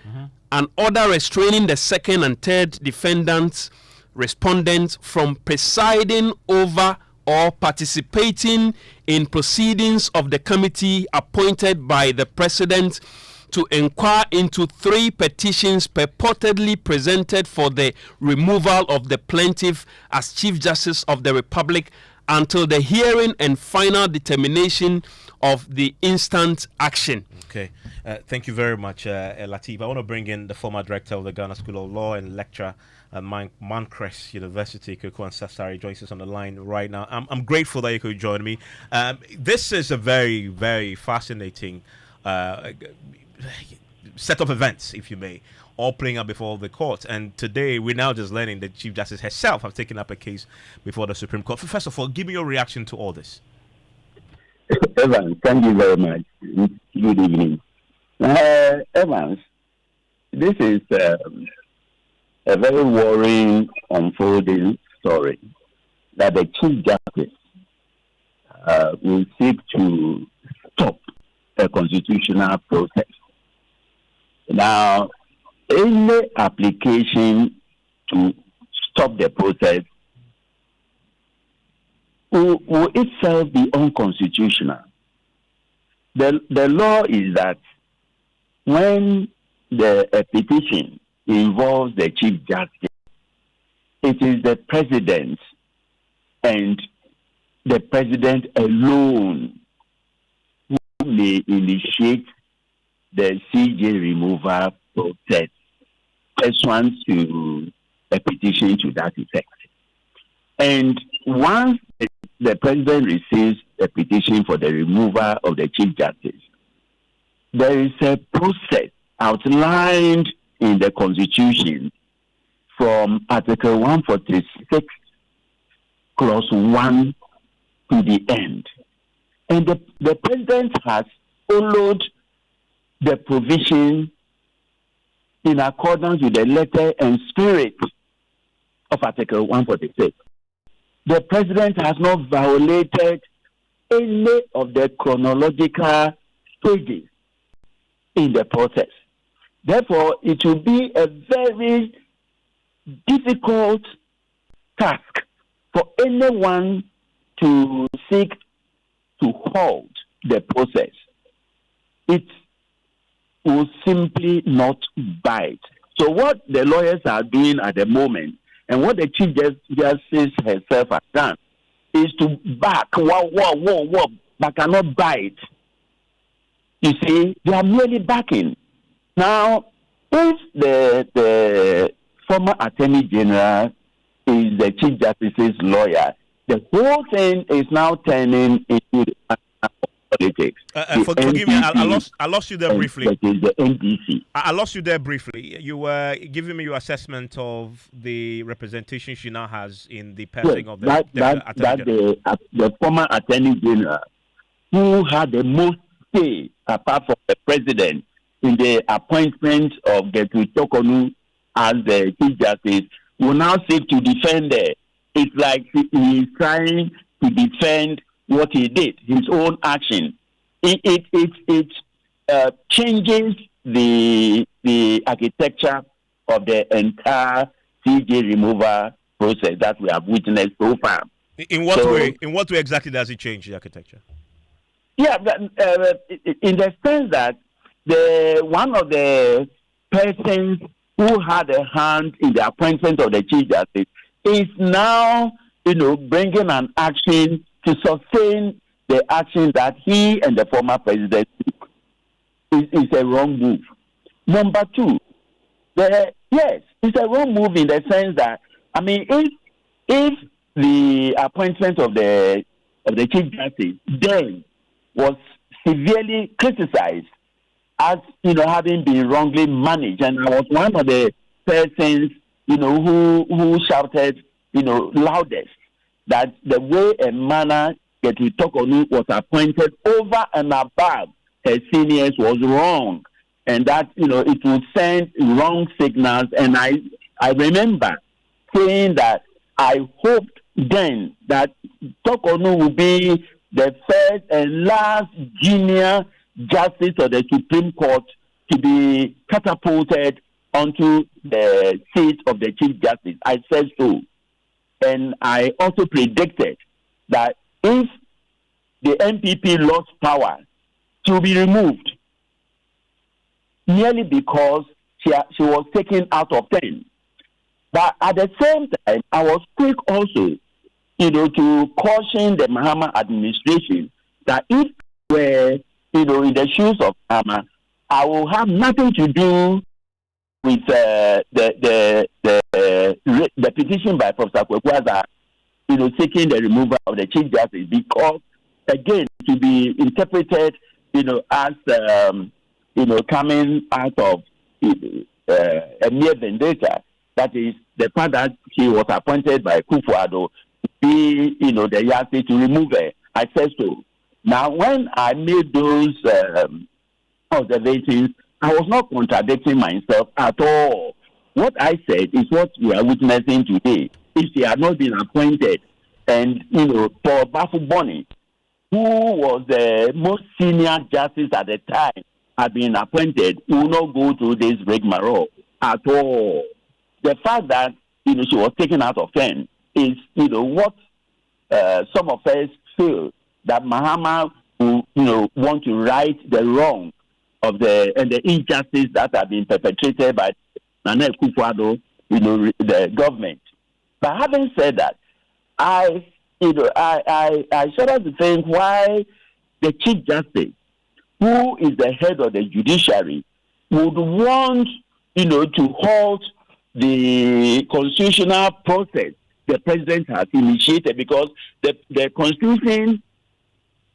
An order restraining the 2nd and 3rd defendants, respondents, from presiding over or participating in proceedings of the committee appointed by the President to inquire into 3 petitions purportedly presented for the removal of the plaintiff as Chief Justice of the Republic until the hearing and final determination of the instant action. Okay. Thank you very much, Lateef. I want to bring in the former director of the Ghana School of Law and lecturer at Mancrest University, Kekwan Sassari, joins us on the line right now. I'm grateful that you could join me. This is a very, very fascinating set of events, if you may, all playing out before the court. And today, we're now just learning that Chief Justice herself have taken up a case before the Supreme Court. First of all, give me your reaction to all this. Evans, thank you very much. Good evening. Evans, this is a very worrying, unfolding story that the Chief Justice will seek to stop a constitutional process. Now, any application to stop the process will itself be unconstitutional. The law is that when a petition involves the Chief Justice, it is the president and the president alone who may initiate the CJ removal process pursuant to a petition to that effect. And once the president receives a petition for the removal of the Chief Justice, there is a process outlined in the Constitution from Article 146, Clause 1 to the end. And the president has followed the provision in accordance with the letter and spirit of Article 146. The president has not violated any of the chronological stages in the process. Therefore, it will be a very difficult task for anyone to seek to halt the process. It will simply not bite. So what the lawyers are doing at the moment, and what the Chief Justice herself has done, is to back, but cannot bite. You see, they are merely backing. Now, if the former Attorney General is the Chief Justice's lawyer, the whole thing is now turning into politics. Forgive me, I lost you there briefly. That is the NDC. I lost you there briefly. You were giving me your assessment of the representation she now has in the passing of the the former Attorney General, who had the most say, apart from the President, in the appointment of Gertrude Tokonu as the Chief Justice, will now seek to defend her. It's like he is trying to defend what he did, his own action. It changes the architecture of the entire CJ removal process that we have witnessed so far. In what way? In what way exactly does it change the architecture? Yeah, in the sense that one of the persons who had a hand in the appointment of the Chief Justice is now, bringing an action to sustain the action that he and the former president took. Is a wrong move. Number two, yes, it's a wrong move in the sense that, if the appointment of the Chief Justice then was severely criticized as having been wrongly managed, and I was one of the persons who shouted loudest that the way a manner that we talk on was appointed over and above her seniors was wrong, and that it would send wrong signals. And I remember saying that I hoped then that Tokonu would be the first and last junior justice of the Supreme Court to be catapulted onto the seat of the Chief Justice. I said so. And I also predicted that if the NPP lost power, she will be removed merely because she was taken out of 10. But at the same time, I was quick also, to caution the Mahama administration that if we're, in the shoes of Mahama, I will have nothing to do with the petition by Professor Kwekwaza, seeking the removal of the Chief Justice, because again, to be interpreted, as coming out of a mere vendetta. That is the fact that she was appointed by Kufuor to be, the yardstick to remove her. I said so. Now, when I made those observations, I was not contradicting myself at all. What I said is what we are witnessing today. If she had not been appointed, and Paul Bafuboni, who was the most senior justice at the time, had been appointed, will not go to this rigmarole at all. The fact that she was taken out of 10 is what some of us feel that Mahama will want to right the wrong of the injustice that have been perpetrated by Nana Kufuor, the government. But having said that, I sort of think why the Chief Justice, who is the head of the judiciary, would want, to halt the constitutional process the president has initiated, because the Constitution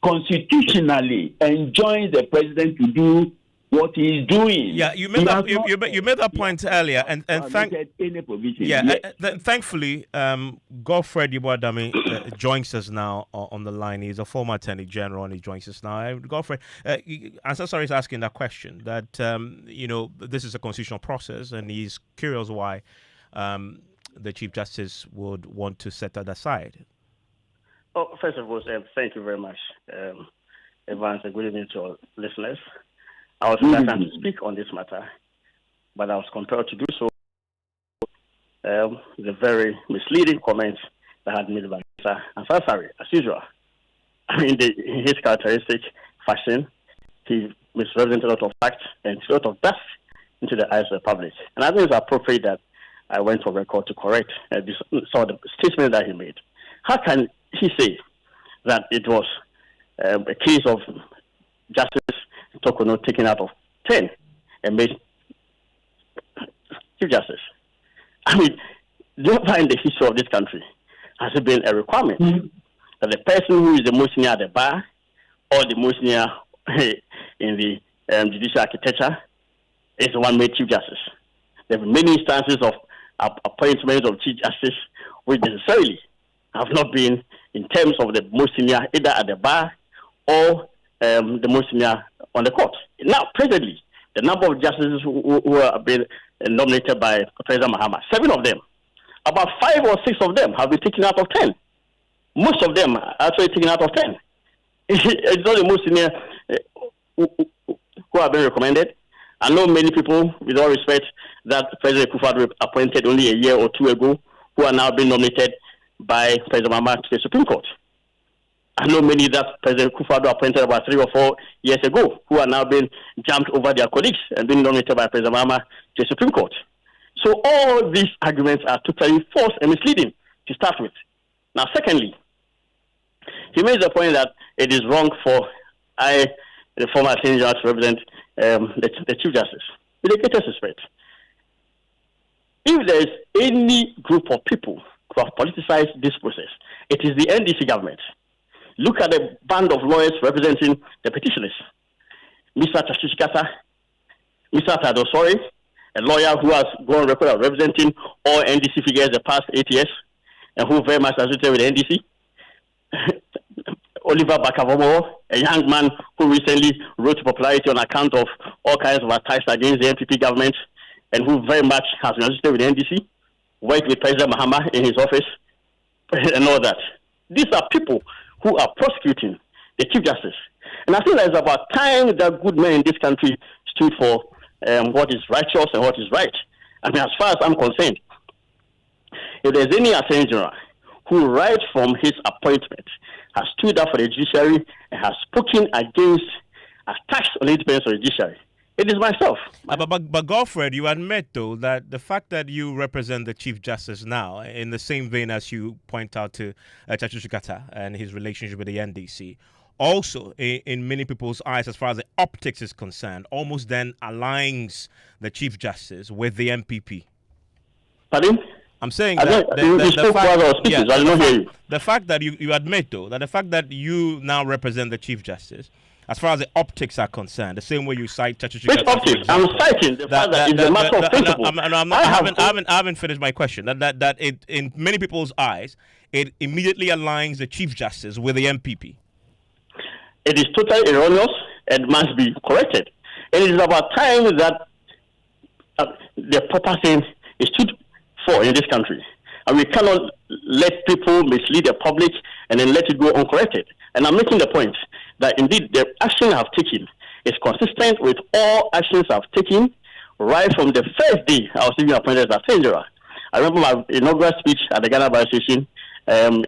constitutionally enjoins the president to do what he is doing. Yeah, you made that point earlier, and thankfully, Godfred Yeboadame joins us now on the line. He's a former Attorney General, and he joins us now. Godfred, Ansasari is asking that question, that this is a constitutional process, and he's curious why the Chief Justice would want to set that aside. Oh, first of all, thank you very much, Evans, and good evening to our listeners. I was planning to speak on this matter, but I was compelled to do so. The very misleading comments that had made by Mensah. I'm so sorry, as usual. In his characteristic fashion, he misrepresented a lot of facts and a lot of dust into the eyes of the public. And I think it's appropriate that I went for record to correct some of the statement that he made. How can he say that it was a case of Justice Tokono taken out of 10 and made Chief Justice? I mean, never in the history of this country has it been a requirement that the person who is the most near the bar or the most near in the judicial architecture is the one made Chief Justice. There have been many instances of appointments of Chief Justice which necessarily have not been in terms of the most senior either at the bar or the most senior on the court. Now, presently, the number of justices who have been nominated by President Mahama, 7 of them, about 5 or 6 of them have been taken out of 10. Most of them are actually taken out of 10. It's not the most senior who have been recommended. I know many people, with all respect, that President Kufuor appointed only a year or 2 ago, who are now being nominated by President Mahama to the Supreme Court. I know many that President Kufuor appointed about 3 or 4 years ago, who are now being jumped over their colleagues and being nominated by President Mahama to the Supreme Court. So all these arguments are totally false and misleading to start with. Now, secondly, he made the point that it is wrong for the former Attorney General, to represent the Chief Justice. With the greatest respect, if there is any group of people who have politicized this process, it is the NDC government. Look at the band of lawyers representing the petitioners. Mr. Tashishikata, Mr. Tadosori, a lawyer who has gone on record of representing all NDC figures the past 8 years and who very much associated with the NDC. Oliver Bakavomo, a young man who recently rose to popularity on account of all kinds of attacks against the NPP government and who very much has been associated with the NDC, worked with President Mahama in his office, and all that. These are people who are prosecuting the Chief Justice. And I think that it's about time that good men in this country stood for what is righteous and what is right. I mean, as far as I'm concerned, if there's any Attorney General who, right from his appointment, has stood up for the judiciary and has spoken against attacks on the independence of the judiciary, it is myself. But Godfred, you admit, though, that the fact that you represent the Chief Justice now, in the same vein as you point out to Tashishikata and his relationship with the NDC, also, in many people's eyes, as far as the optics is concerned, almost then aligns the Chief Justice with the MPP. Pardon? I'm saying that the fact that you admit, though, that the fact that you now represent the Chief Justice, as far as the optics are concerned, the same way you cite Tashishikata. Which optics? I'm citing the fact that it's a matter of principle. I haven't finished my question. That it, in many people's eyes, it immediately aligns the Chief Justice with the MPP. It is totally erroneous and must be corrected. It is about time that the proper thing is stood for in this country. And we cannot let people mislead the public and then let it go uncorrected. And I'm making the point that indeed the action I've taken is consistent with all actions I've taken right from the first day I was even appointed as Attorney General. I remember my inaugural speech at the Ghana Bar Association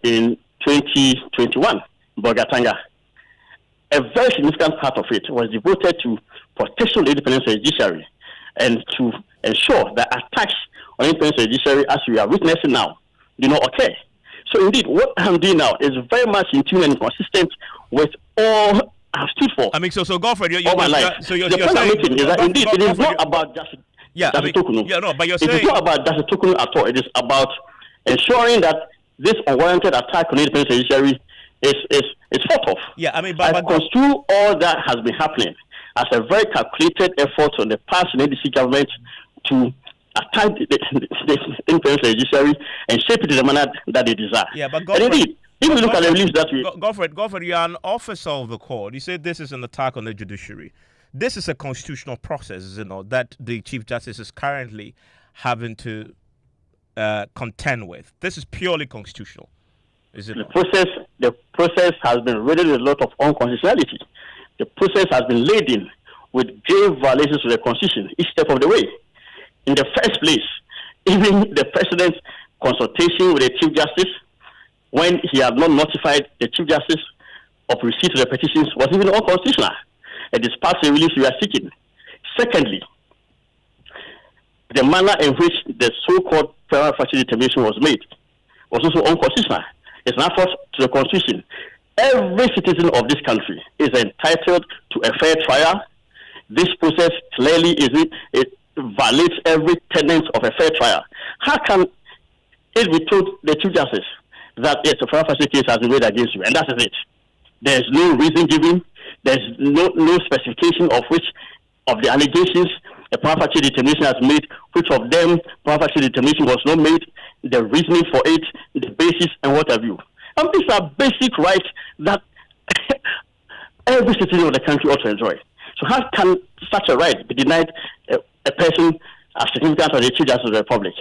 in 2021, Bogatanga. A very significant part of it was devoted to protection of the independence of the judiciary and to ensure that attacks on the independence of the judiciary, as we are witnessing now, did not occur. So indeed, what I'm doing now is very much in tune and consistent with all I've stood for. I mean, so Godfrey, all my life. you're the point I'm saying, making is that indeed it is not about just Tokunu. Yeah, no, but you're it saying is not about just Tokunu at all. It is about ensuring that this unwarranted attack on the independent judiciary is fought off. Yeah, I mean, I construe all that has been happening as a very calculated effort on the part of the NDC government to attack the independent judiciary and shape it in the manner that they desire. Yeah, but and indeed, if you look at the release that we... Godfrey, you are an officer of the court. You say this is an attack on the judiciary. This is a constitutional process, that the Chief Justice is currently having to contend with. This is purely constitutional, is it not? The process has been riddled with a lot of unconstitutionality. The process has been laden with grave violations of the Constitution each step of the way. In the first place, even the President's consultation with the Chief Justice, when he had not notified the Chief Justice of receipt of the petitions, was even unconstitutional. It is part of the relief we are seeking. Secondly, the manner in which the so-called prima facie determination was made was also unconstitutional. It's an affront to the Constitution. Every citizen of this country is entitled to a fair trial. This process clearly it violates every tenet of a fair trial. How can it be told the Chief Justice that yes, a prima facie case has been made against you, and that is it? There's no reason given. There's no specification of which of the allegations a prima facie determination has made, which of them prima facie determination was not made, the reasoning for it, the basis, and what have you. And these are basic rights that every citizen of the country ought to enjoy. So how can such a right be denied a person as significant as the Chief Justice of the Republic?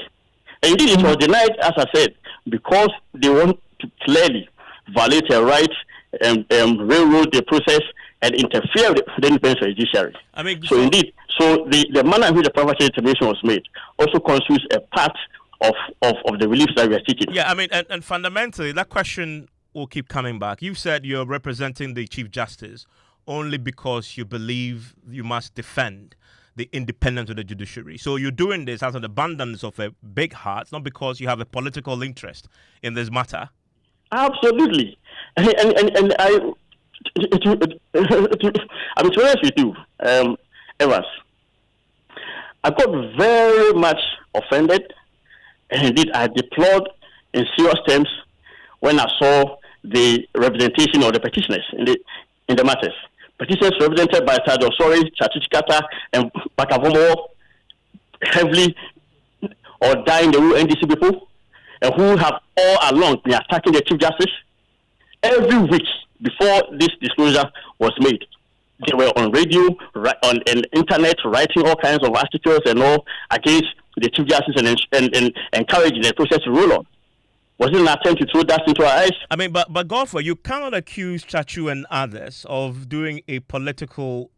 And indeed, it was denied, as I said, because they want to clearly violate a right and railroad the process and interfere with the independence of the judiciary. I mean, so indeed, the manner in which the prima facie determination was made also constitutes a part of the relief that we are seeking. Yeah, I mean, and fundamentally, that question will keep coming back. You said you're representing the Chief Justice only because you believe you must defend the independence of the judiciary. So you're doing this out of the abundance of a big heart, not because you have a political interest in this matter. Absolutely. And I mean, to be honest with you, Evans, I got very much offended, and indeed I deplored in serious terms when I saw the representation of the petitioners in the matters. Petitioners represented by Tado Sori, Chachichikata, and Bakavomo heavily or dying the NDC people, and who have all along been attacking the Chief Justice. Every week before this disclosure was made, they were on radio, on internet, writing all kinds of articles and all against the Chief Justice and encouraging the process to roll on. Was it an attempt to throw dust into our eyes? I mean, but Godfrey, you cannot accuse Chachu and others of doing a political,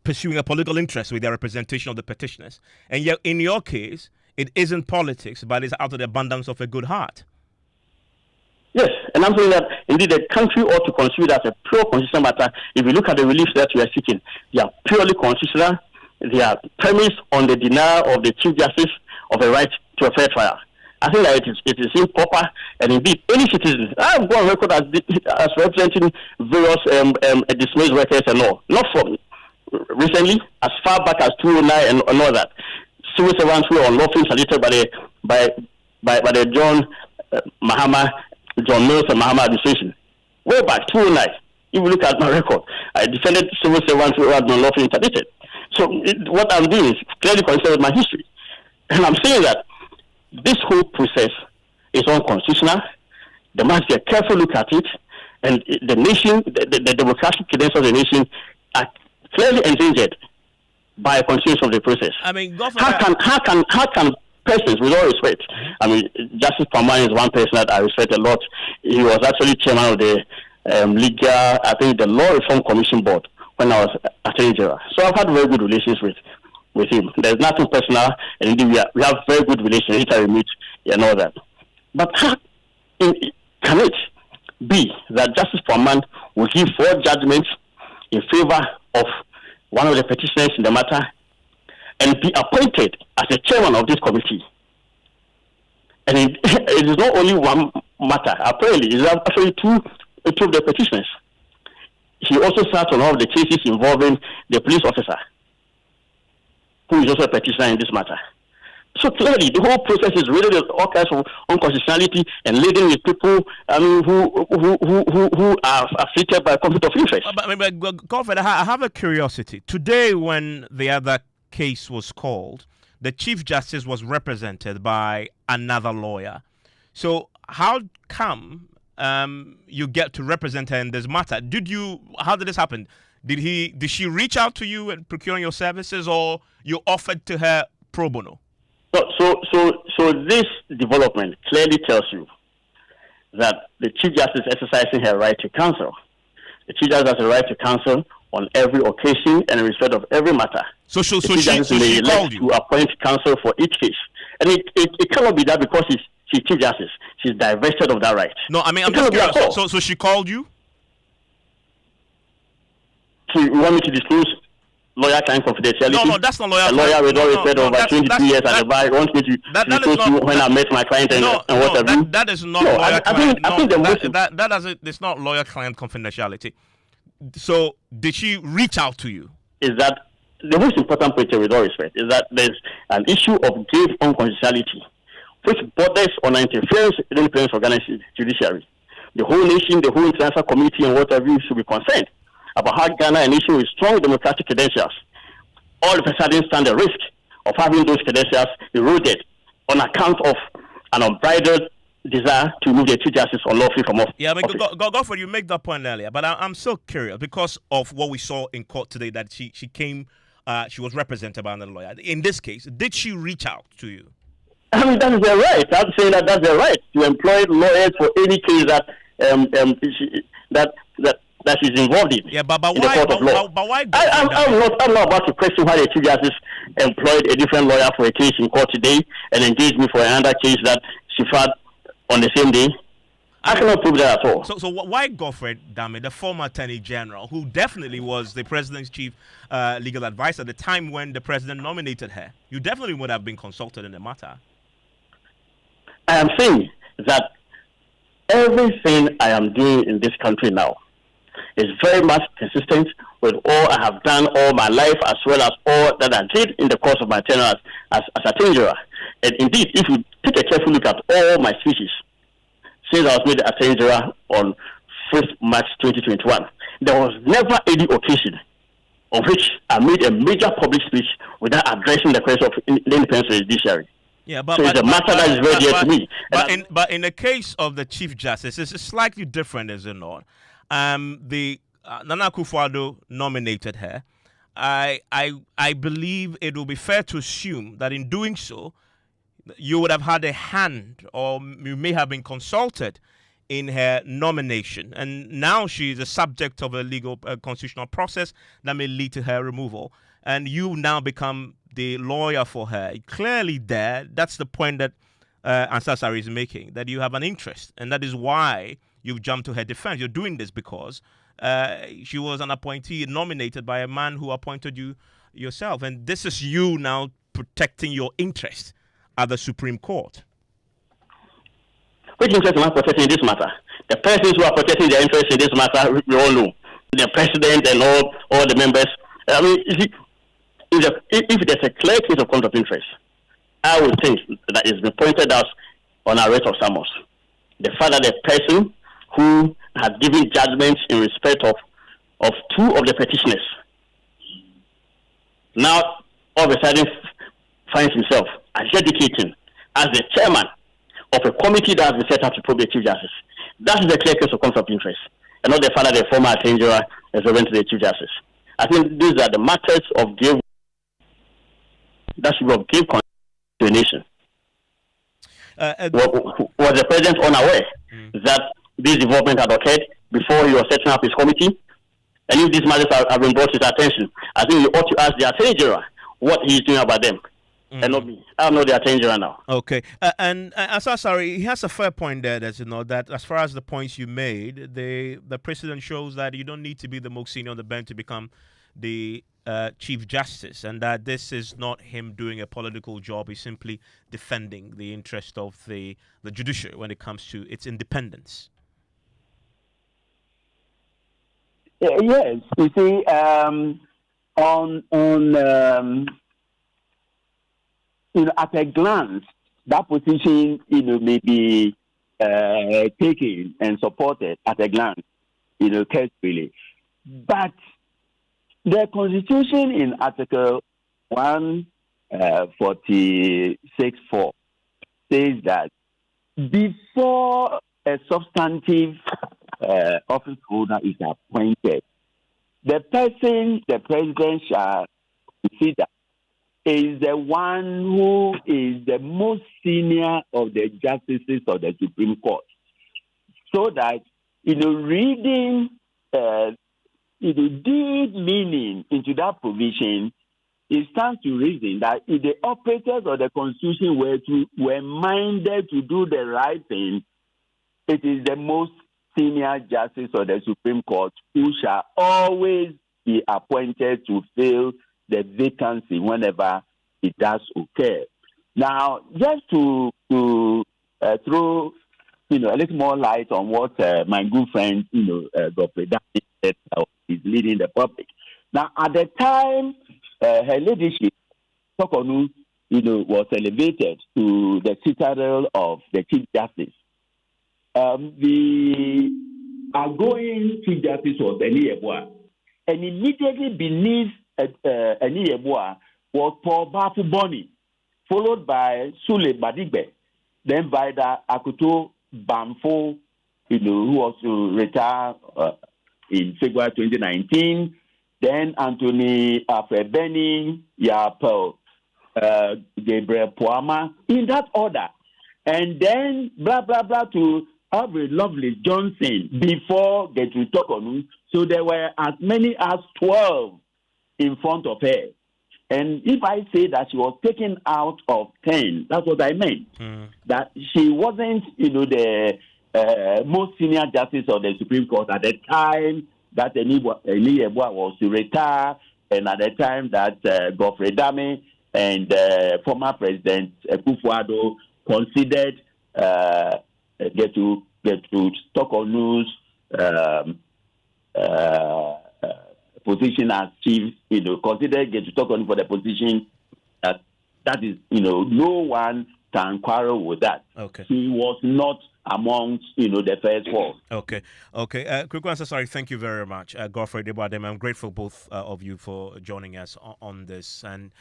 pursuing a political interest with their representation of the petitioners. And yet, in your case, it isn't politics, but it's out of the abundance of a good heart. Yes, and I'm saying that indeed the country ought to consider that a pure constitutional matter. If you look at the reliefs that we are seeking, they are purely constitutional. They are premised on the denial of the Chief Justice of a right to a fair trial. I think that it is improper, and indeed any citizen. I've gone on record as representing various dismissed workers and all. Not from recently, as far back as 2009 and all that. Civil servants who are unlawfully selected by the John Mills and Mahama administration. Way back 2009. If you look at my record, I defended civil servants who had been unlawfully interdicted. So what I'm doing is clearly concerned with my history, and I'm saying that this whole process is unconstitutional. There must be a careful look at it, and the nation, the democratic credentials of the nation, are clearly endangered by a continuation of the process. I mean, how can persons, with all respect, I mean, Justice Paman is one person that I respect a lot. He was actually chairman of the the Law Reform Commission Board when I was Attorney General. So I've had very good relations with him. There's nothing personal, and indeed we have very good relations. Each time we meet and all that. But how can it be that Justice Paman will give 4 judgments in favor of one of the petitioners in the matter and be appointed as the chairman of this committee? And it is not only one matter. Apparently, it's actually two of the petitioners. He also sat on all of the cases involving the police officer, who is also a petitioner in this matter. So clearly, the whole process is really all kinds of unconstitutionality and leading with people who are afflicted by conflict of interest. But Godfrey, I have a curiosity. Today, when the other case was called, the Chief Justice was represented by another lawyer. So how come you get to represent her in this matter? How did this happen? Did she reach out to you and procuring your services, or you offered to her pro bono? So this development clearly tells you that the Chief Justice is exercising her right to counsel. The Chief Justice has a right to counsel on every occasion and in respect of every matter. So she may called elect you to appoint counsel for each case, and it cannot be that because she's Chief Justice. She's divested of that right. No, I mean, I'm just curious. So she called you? You want me to disclose lawyer-client confidentiality? No, that's not lawyer. A lawyer with all respect over 22 years at the bar wants me to disclose you when I met my client and what have you. That is not lawyer-client. I think the most it's not lawyer-client confidentiality. So did she reach out to you? Is that the most important point here, with all respect, is that there's an issue of grave unconstitutionality which borders on interference in the independence of Ghana's judiciary. The whole nation, the whole international community and what have you should be concerned about how Ghana, a nation with strong democratic credentials, all of a sudden stand the risk of having those credentials eroded on account of an unbridled desire to remove the Chief Justice unlawfully from office. Yeah, I mean, Godfrey, you make that point earlier, but I'm so curious because of what we saw in court today that she came, she was represented by another lawyer. In this case, did she reach out to you? I mean, that is their right. I'm saying that's their right to employ lawyers for any case that she's involved in. Yeah, but why? But why? I'm not about to question why the Chief Justice employed a different lawyer for a case in court today and engaged me for another case that she filed on the same day. I cannot prove that at all. So why Godfrey Dame, the former Attorney General, who definitely was the President's chief legal advisor at the time when the President nominated her? You definitely would have been consulted in the matter. I am saying that everything I am doing in this country now is very much consistent with all I have done all my life, as well as all that I did in the course of my tenure as Attorney General. And indeed, if you take a careful look at all my speeches since I was made Attorney General on 5th March 2021, there was never any occasion on which I made a major public speech without addressing the question of the independence of the judiciary. Yeah, but it's a matter that is very dear to me. But in the case of the Chief Justice, it's slightly different, is it not? The Nana Akufo-Addo nominated her. I believe it will be fair to assume that in doing so, you would have had a hand, or you may have been consulted in her nomination. And now she is a subject of a legal constitutional process that may lead to her removal. And you now become the lawyer for her. Clearly that's the point that Ansasari is making, that you have an interest. And that is why you've jumped to her defense. You're doing this because she was an appointee nominated by a man who appointed you yourself. And this is you now protecting your interest at the Supreme Court. Which interest am I protecting in this matter? The persons who are protecting their interest in this matter, we all know. The president and all the members. I mean, if there's a clear case of conflict of interest, I would think that it's been pointed out on arrest of summons. The fact that the person who has given judgments in respect of two of the petitioners now all of a sudden finds himself adjudicating as the chairman of a committee that has been set up to probe the Chief Justice. That is a clear case of conflict of interest, and not the fact that the former Attorney General is relevant to the Chief Justice. I think these are the matters of grave that should be of grave concern to the nation. Was the President unaware that this development had occurred before he was setting up his committee? And if these matters have been brought to his attention, I think you ought to ask the Attorney General what he's doing about them. And not me. I'm not the Attorney General now. Okay. And sorry, he has a fair point there, that, that as far as the points you made, the precedent shows that you don't need to be the most senior on the bench to become the Chief Justice, and that this is not him doing a political job. He's simply defending the interest of the judiciary when it comes to its independence. Yes, you see, at a glance, that position, may be taken and supported at a glance, carefully. But the Constitution in Article 146.4 says that before a substantive office holder is appointed, the person the president shall consider is the one who is the most senior of the justices of the Supreme Court. So that, reading deep meaning into that provision, it stands to reason that if the operators of the Constitution were minded to do the right thing, it is the most senior justice of the Supreme Court who shall always be appointed to fill the vacancy whenever it does occur. Now, just to throw a little more light on what my good friend Godfrey Dami said is leading the public. Now, at the time her ladyship Tokonu was elevated to the citadel of the Chief Justice, the outgoing Chief Justice was Eni Yeboah, and immediately beneath Eni Yeboah was Paul Bafu Boni, followed by Sule Badigbe, then Vida Akuto Bamfo, who was to retire in February 2019, then Anthony Afrebeni, Yapel, Gabriel Poama, in that order, and then blah blah blah to Aubrey Lovelace Johnson before Gertrude Tokonu. So there were as many as 12 in front of her. And if I say that she was taken out of 10, that's what I meant. That she wasn't, the most senior justice of the Supreme Court at the time that Eni Yeboah was to retire, and at the time that Godfrey Dami and former President Akufo-Addo considered Gertrude Tokonu's position as chief, considered Gertrude Tokonu for the position that is, no one can quarrel with that. Okay. He was not amongst, the first four. Okay. Quick answer, sorry. Thank you very much, Godfrey Deboadem. I'm grateful both of you for joining us on this. And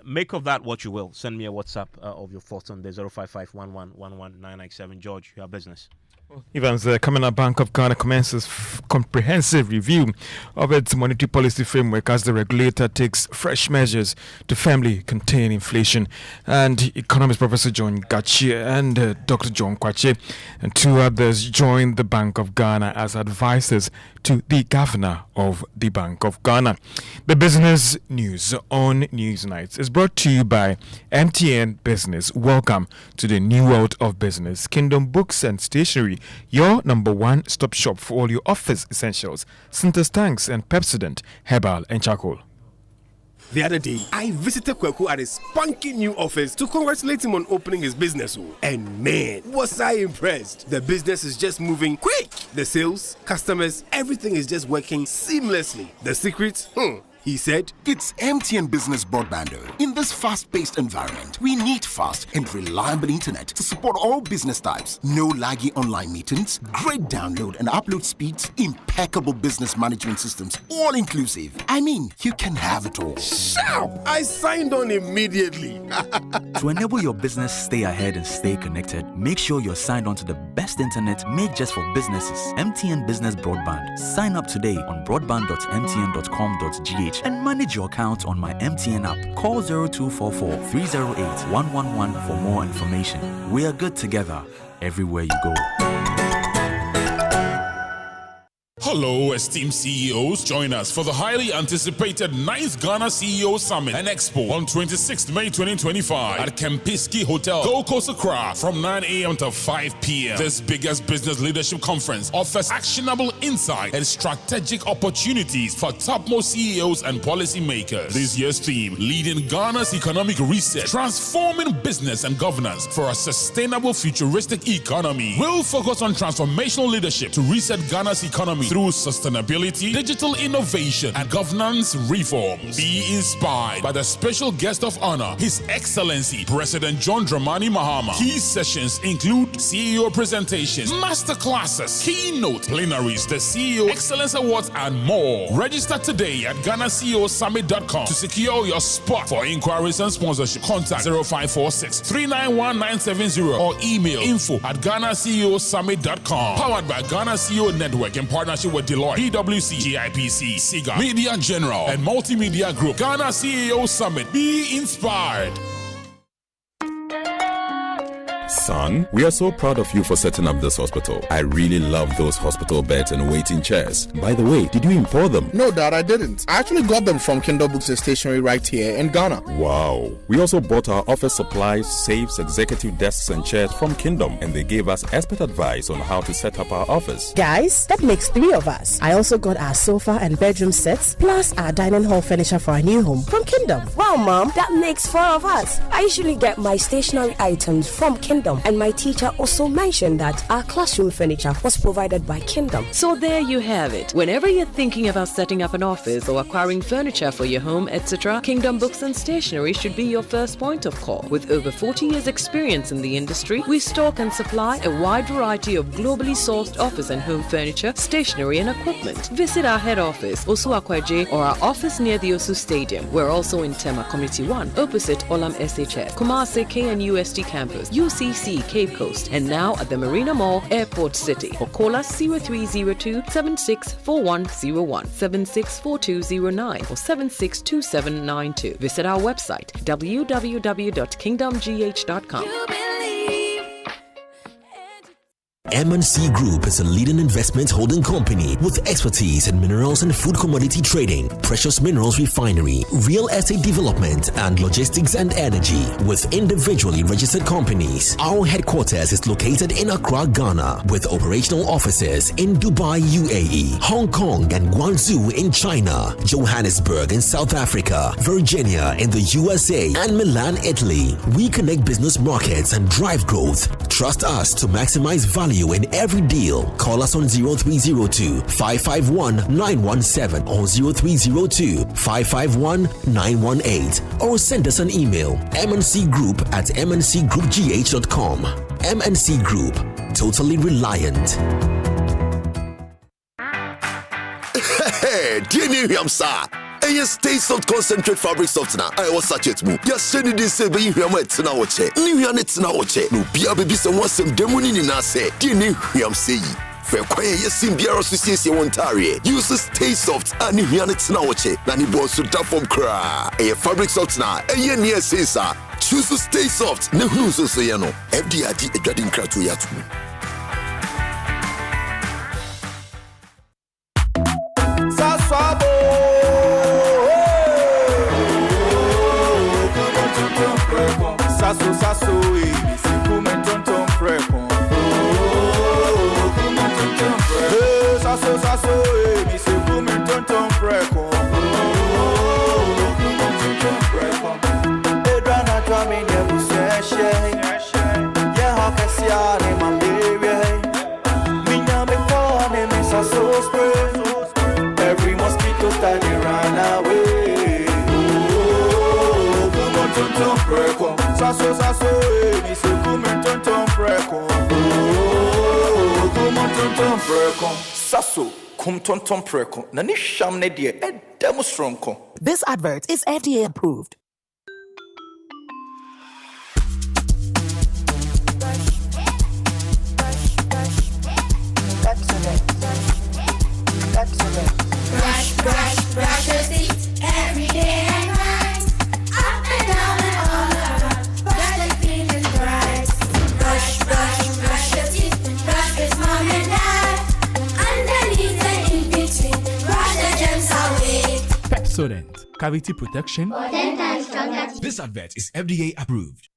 make of that what you will. Send me a WhatsApp of your thoughts on the 055-11-11997. George, you have business. Evans, the Communal Bank of Ghana commences comprehensive review of its monetary policy framework as the regulator takes fresh measures to firmly contain inflation. And economist Professor John Gachi and Dr. John Kwache and two others joined the Bank of Ghana as advisors to the governor of the Bank of Ghana. The business news on Newsnight is brought to you by MTN Business. Welcome to the new world of business. Kingdom Books and Stationery, your number one stop shop for all your office essentials. Sinter's Tanks and Pepsodent, Herbal and Charcoal. The other day, I visited Kpakpo at his spunky new office to congratulate him on opening his business. And man, was I impressed. The business is just moving quick. The sales, customers, everything is just working seamlessly. The secret? He said, it's MTN Business Broadband. In this fast-paced environment, we need fast and reliable internet to support all business types. No laggy online meetings, great download and upload speeds, impeccable business management systems, all inclusive. I mean, you can have it all. Shout! I signed on immediately. To enable your business stay ahead and stay connected, make sure you're signed on to the best internet made just for businesses. MTN Business Broadband. Sign up today on broadband.mtn.com.gh and manage your account on my MTN app. Call 0244-308-111 for more information. We are good together everywhere you go. Hello, esteemed CEOs. Join us for the highly anticipated 9th Ghana CEO Summit and Expo on 26th May 2025 at Kempiski Hotel, Gold Coast, Accra from 9 a.m. to 5 p.m. This biggest business leadership conference offers actionable insight and strategic opportunities for topmost CEOs and policymakers. This year's theme, leading Ghana's economic reset, transforming business and governance for a sustainable futuristic economy. We'll focus on transformational leadership to reset Ghana's economy through sustainability, digital innovation, and governance reforms. Be inspired by the special guest of honor, His Excellency President John Dramani Mahama. Key sessions include CEO presentations, master classes, keynote plenaries, the CEO Excellence Awards, and more. Register today at GhanaCEOSummit.com to secure your spot. For inquiries and sponsorship, contact 0546 391 970 or email info@GhanaCEOSummit.com. Powered by Ghana CEO Network in partnership with Deloitte, PwC, GIPC, SIGA, Media General, and Multimedia Group. Ghana CEO Summit. Be inspired. Son, we are so proud of you for setting up this hospital. I really love those hospital beds and waiting chairs. By the way, did you import them? No, Dad, I didn't. I actually got them from Kindle Books and Stationery right here in Ghana. Wow. We also bought our office supplies, safes, executive desks, and chairs from Kingdom, and they gave us expert advice on how to set up our office. Guys, that makes 3 of us. I also got our sofa and bedroom sets, plus our dining hall furniture for our new home from Kingdom. Wow, Mom, that makes 4 of us. I usually get my stationery items from Kingdom, and my teacher also mentioned that our classroom furniture was provided by Kingdom. So there you have it. Whenever you're thinking about setting up an office or acquiring furniture for your home, etc., Kingdom Books and Stationery should be your first point of call. With over 40 years experience in the industry, we stock and supply a wide variety of globally sourced office and home furniture, stationery and equipment. Visit our head office, Osu Akwaje, or our office near the Osu Stadium. We're also in Tema Community 1, opposite Olam SHF, Kumasi KNUST campus, UCC Cape Coast, and now at the Marina Mall, Airport City. Or call us 0302 764101, 764209, or 762792. Visit our website www.kingdomgh.com. M&C Group is a leading investment holding company with expertise in minerals and food commodity trading, precious minerals refinery, real estate development, and logistics and energy. With individually registered companies, our headquarters is located in Accra, Ghana, with operational offices in Dubai, UAE, Hong Kong, and Guangzhou in China, Johannesburg in South Africa, Virginia in the USA, and Milan, Italy. We connect business markets and drive growth. Trust us to maximize value in every deal. Call us on 0302 551 917 or 0302 551 918 or send us an email mncgroup@mncgroupgh.com. MNC Group, totally reliant. Hey, dear Niham Sa. And you stay soft concentrate fabric softener. I was such it move. Just send it this way, you have it now. New it's now. No, be a baby, some was some demoni in us. Dear Niham say. For quiet, yes, in Biara Association Ontario. Use Stay Soft and Niham it's now. Nani boss to tap from cry. A fabric softener. And ye near say, sir. Choose to Stay Soft. No, who's so say, no. FDID a dreading crack to yet. Sasso, sasso, me se come tonton preco. Sasso, sasso, me se come tonton preco. Edwana tua minha buceche. Yeah, how can see any malaria? Minha me corne me sasso spray. Every mosquito study run away. Come tonton preco. Sasso, sasso, me se come tonton preco. Come tonton preco. Sasso, come tonton preco. Nani sham ne die, demo stronko. This advert is FDA approved. Brush, brush, brush your teeth every day and night. Up and down and all around. Brush like feeling bright. Brush, brush, brush your teeth. Brush with mom and dad. Underneath and Pepsodent, cavity protection. For 10 times stronger teeth. This advert is FDA approved.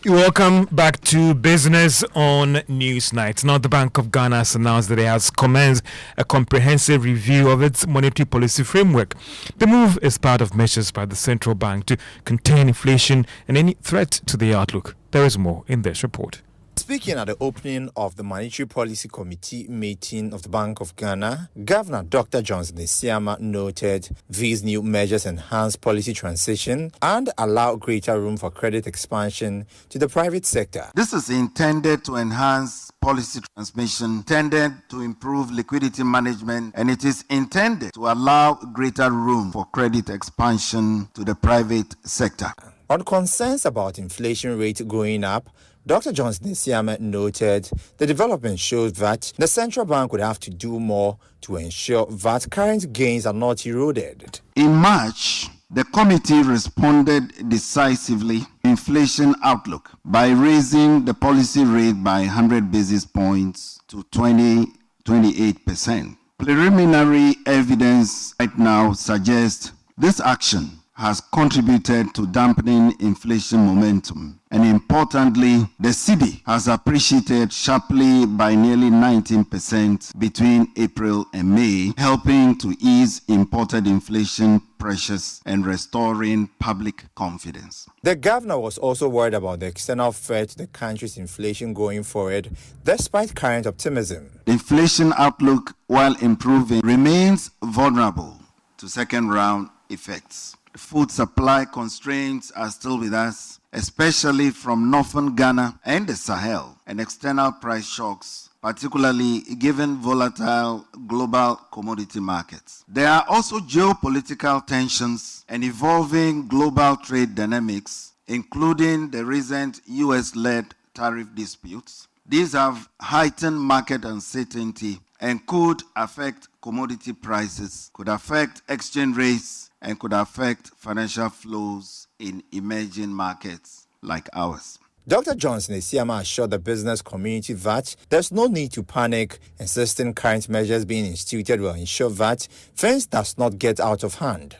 Welcome back to Business on Newsnight. Now, the Bank of Ghana has announced that it has commenced a comprehensive review of its monetary policy framework. The move is part of measures by the central bank to contain inflation and any threat to the outlook. There is more in this report. Speaking at the opening of the Monetary Policy Committee meeting of the Bank of Ghana, Governor Dr. Johnson Isiama noted these new measures enhance policy transition and allow greater room for credit expansion to the private sector. This is intended to enhance policy transmission, intended to improve liquidity management, and it is intended to allow greater room for credit expansion to the private sector. On concerns about inflation rate going up, Dr. Johnson Isiama noted the development shows that the central bank would have to do more to ensure that current gains are not eroded. In March, the committee responded decisively to inflation outlook by raising the policy rate by 100 basis points to 28%. Preliminary evidence right now suggests this action has contributed to dampening inflation momentum. And importantly, the cedi has appreciated sharply by nearly 19% between April and May, helping to ease imported inflation pressures and restoring public confidence. The governor was also worried about the external threat to the country's inflation going forward, despite current optimism. The inflation outlook, while improving, remains vulnerable to second-round effects. Food supply constraints are still with us, especially from northern Ghana and the Sahel, and external price shocks, particularly given volatile global commodity markets. There are also geopolitical tensions and evolving global trade dynamics, including the recent US-led tariff disputes. These have heightened market uncertainty and could affect commodity prices, could affect exchange rates, and could affect financial flows in emerging markets like ours. Dr. Johnson Isiama assured the business community that there's no need to panic, insisting current measures being instituted will ensure that things does not get out of hand.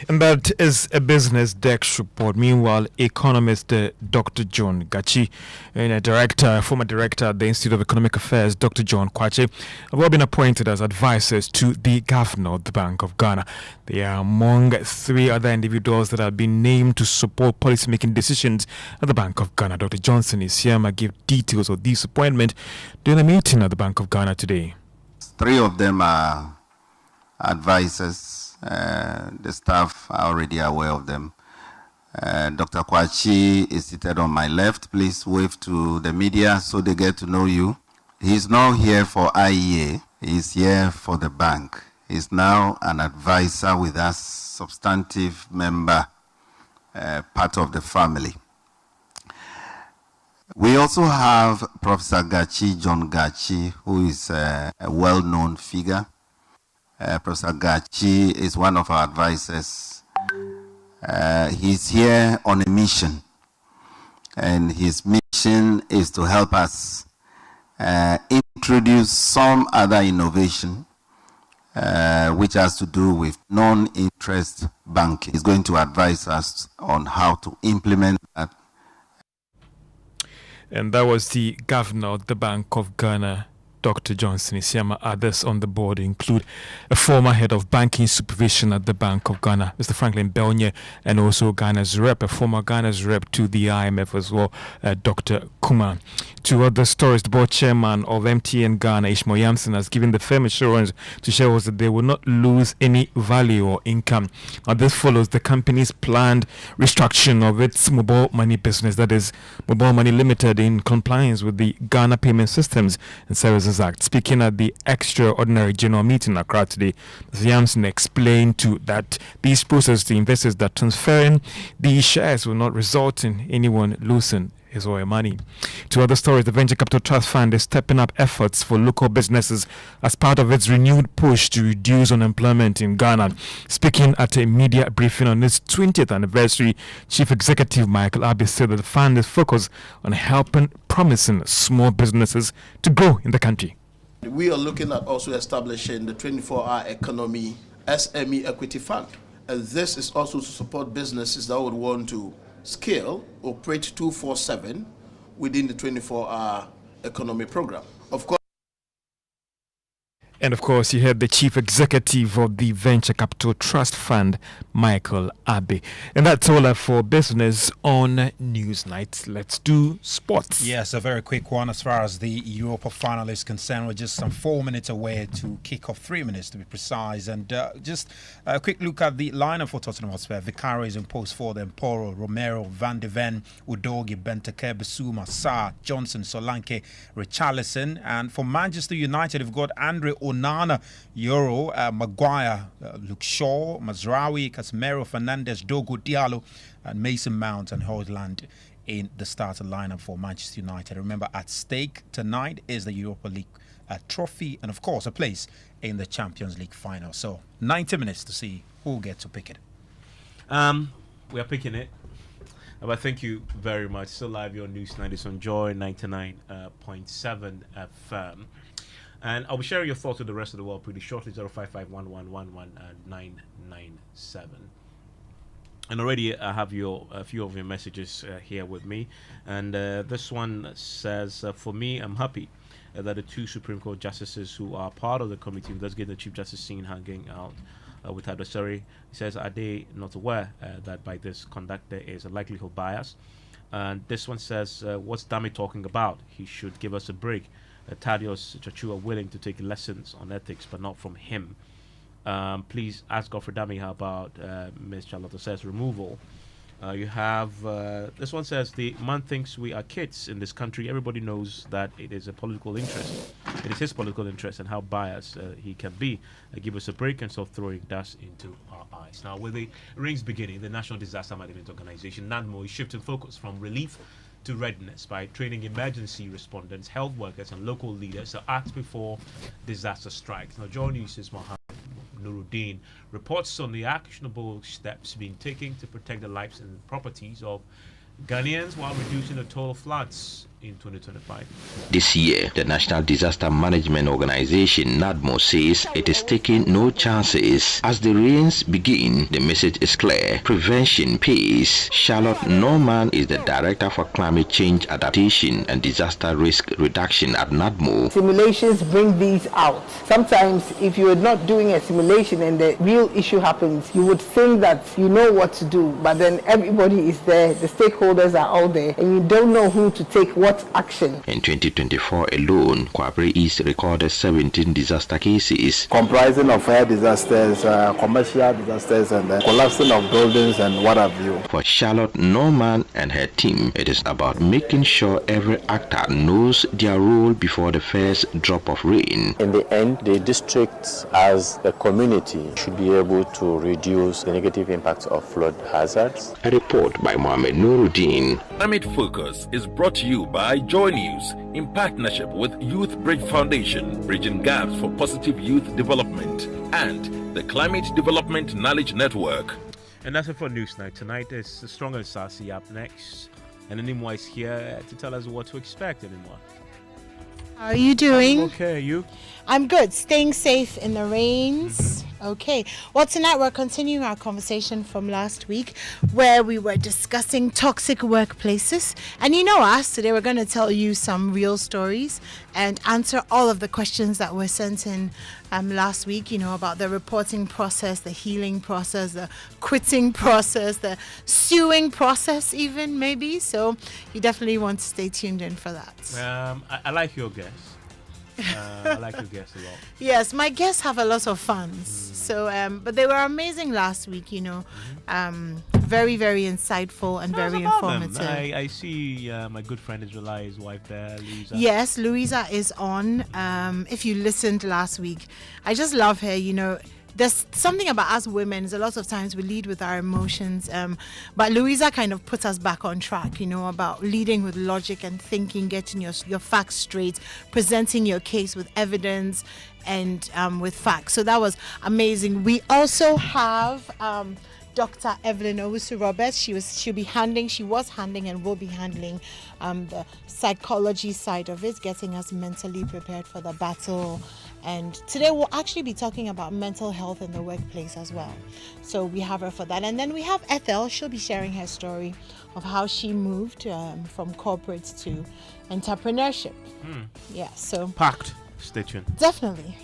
And that is a Business Desk report. Meanwhile, economist Dr. John Gachi and former director at the Institute of Economic Affairs, Dr. John Kwache, have all been appointed as advisors to the governor of the Bank of Ghana. They are among three other individuals that have been named to support policymaking decisions at the Bank of Ghana. Dr. Johnson Isiama gave details of this appointment during a meeting at the Bank of Ghana today. Three of them are advisors. The staff are already aware of them. Dr. Kwachi is seated on my left. Please wave to the media so they get to know you. He's not here for IEA. He's here for the bank. He's now an advisor with us, substantive member, part of the family. We also have Professor Gachi, John Gachi, who is a well-known figure. Professor Gachi is one of our advisors. He's here on a mission, and his mission is to help us introduce some other innovation which has to do with non-interest banking. He's going to advise us on how to implement that. And that was the governor of the Bank of Ghana, Dr. Johnson Isiama. Others on the board include a former head of banking supervision at the Bank of Ghana, Mr. Franklin Belnye, and also Ghana's rep, a former Ghana's rep to the IMF as well, Dr. Kuma. Two other stories. The board chairman of MTN Ghana, Ishmael Yamson, has given the firm assurance to shareholders that they will not lose any value or income. Now, this follows the company's planned restructuring of its mobile money business, that is, Mobile Money Limited, in compliance with the Ghana Payment Systems and Services Act. Speaking at the extraordinary general meeting in Accra today, Mr. Yamson explained that these processes to investors that transferring the shares will not result in anyone losing his or her money. Two other stories. The Venture Capital Trust Fund is stepping up efforts for local businesses as part of its renewed push to reduce unemployment in Ghana. Speaking at a media briefing on its 20th anniversary, Chief Executive Michael Abbey said that the fund is focused on helping promising small businesses to grow in the country. We are looking at also establishing the 24-hour economy SME Equity Fund. And this is also to support businesses that would want to scale, operate 24/7 within the 24-hour economy program. And of course, you heard the chief executive of the Venture Capital Trust Fund, Michael Abbey. And that's all for business on Newsnight. Let's do sports. Yes, a very quick one as far as the Europa final is concerned. We're just some 4 minutes away to kick off, 3 minutes to be precise. And just a quick look at the lineup for Tottenham Hotspur. Vicario is in post for them. Poro, Romero, Van de Ven, Udogi, Benteke, Bissouma, Sarr, Johnson, Solanke, Richarlison. And for Manchester United, we've got Andre Onana, Euro, Maguire, Luke Shaw, Mazraoui, Casemiro, Fernandes, Dogo, Diallo, and Mason Mount and Højlund in the starting lineup for Manchester United. Remember, at stake tonight is the Europa League trophy and, of course, a place in the Champions League final. So, 90 minutes to see who will get to pick it. We are picking it. But thank you very much. Still live here on Newsnight. It's on Joy 99.7 FM. And I'll be sharing your thoughts with the rest of the world pretty shortly. 05511110997. And already I have a few of your messages here with me. And this one says, for me, I'm happy that the 2 Supreme Court justices who are part of the committee investigating the Chief Justice seen hanging out with adversary, he says, are they not aware that by this conduct there is a likelihood bias? And this one says, what's Dami talking about? He should give us a break. Thaddeus Chachua willing to take lessons on ethics, but not from him. Please ask Godfrey Dami how about Ms. Charlotte says removal. You have this one says the man thinks we are kids in this country. Everybody knows that it is a political interest. It is his political interest and how biased he can be. Give us a break and stop throwing dust into our eyes. Now, with the rings beginning, the National Disaster Management Organization, NADMO, is shifting focus from relief to readiness by training emergency respondents, health workers, and local leaders to act before disaster strikes. Now, Joy News' Mohammed Nuruddin reports on the actionable steps being taken to protect the lives and properties of Ghanaians while reducing the total floods in 2025. This year, the National Disaster Management Organization, NADMO, says it is taking no chances. As the rains begin, the message is clear. Prevention pays. Charlotte Norman is the Director for Climate Change Adaptation and Disaster Risk Reduction at NADMO. Simulations bring these out. Sometimes, if you are not doing a simulation and the real issue happens, you would think that you know what to do, but then everybody is there, the stakeholders are all there, and you don't know who to take what action. In 2024 alone, Kwabere East recorded 17 disaster cases, comprising of fire disasters, commercial disasters, and collapsing of buildings and what have you. For Charlotte Norman and her team, it is about making sure every actor knows their role before the first drop of rain. In the end, the district as a community should be able to reduce the negative impacts of flood hazards. A report by Mohammed Nuruddin. Climate Focus is brought to you by Joy News in partnership with Youth Bridge Foundation, bridging gaps for positive youth development, and the Climate Development Knowledge Network. And that's it for Newsnight. Tonight is the Strong and Sassy up next. And Animwa is here to tell us what to expect, Animwa. How are you doing? I'm okay, you? I'm good. Staying safe in the rains. Okay. Well, tonight we're continuing our conversation from last week where we were discussing toxic workplaces. And you know us, today we're going to tell you some real stories and answer all of the questions that were sent in last week, about the reporting process, the healing process, the quitting process, the suing process even, maybe. So you definitely want to stay tuned in for that. I like your guess. I like your guests a lot. Yes, my guests have a lot of fans. So, but they were amazing last week, very, very insightful and very informative. I see my good friend Israeli, his wife there, Louisa. Yes, Louisa is on. If you listened last week, I just love her, There's something about us women, a lot of times we lead with our emotions, but Louisa kind of puts us back on track, about leading with logic and thinking, getting your facts straight, presenting your case with evidence and with facts. So that was amazing. We also have Dr. Evelyn Owusu-Roberts. She was handling and will be handling the psychology side of it, getting us mentally prepared for the battle And today we'll actually be talking about mental health in the workplace as well. So we have her for that. And then we have Ethel. She'll be sharing her story of how she moved from corporate to entrepreneurship. Yeah, so packed. Stay tuned. Definitely.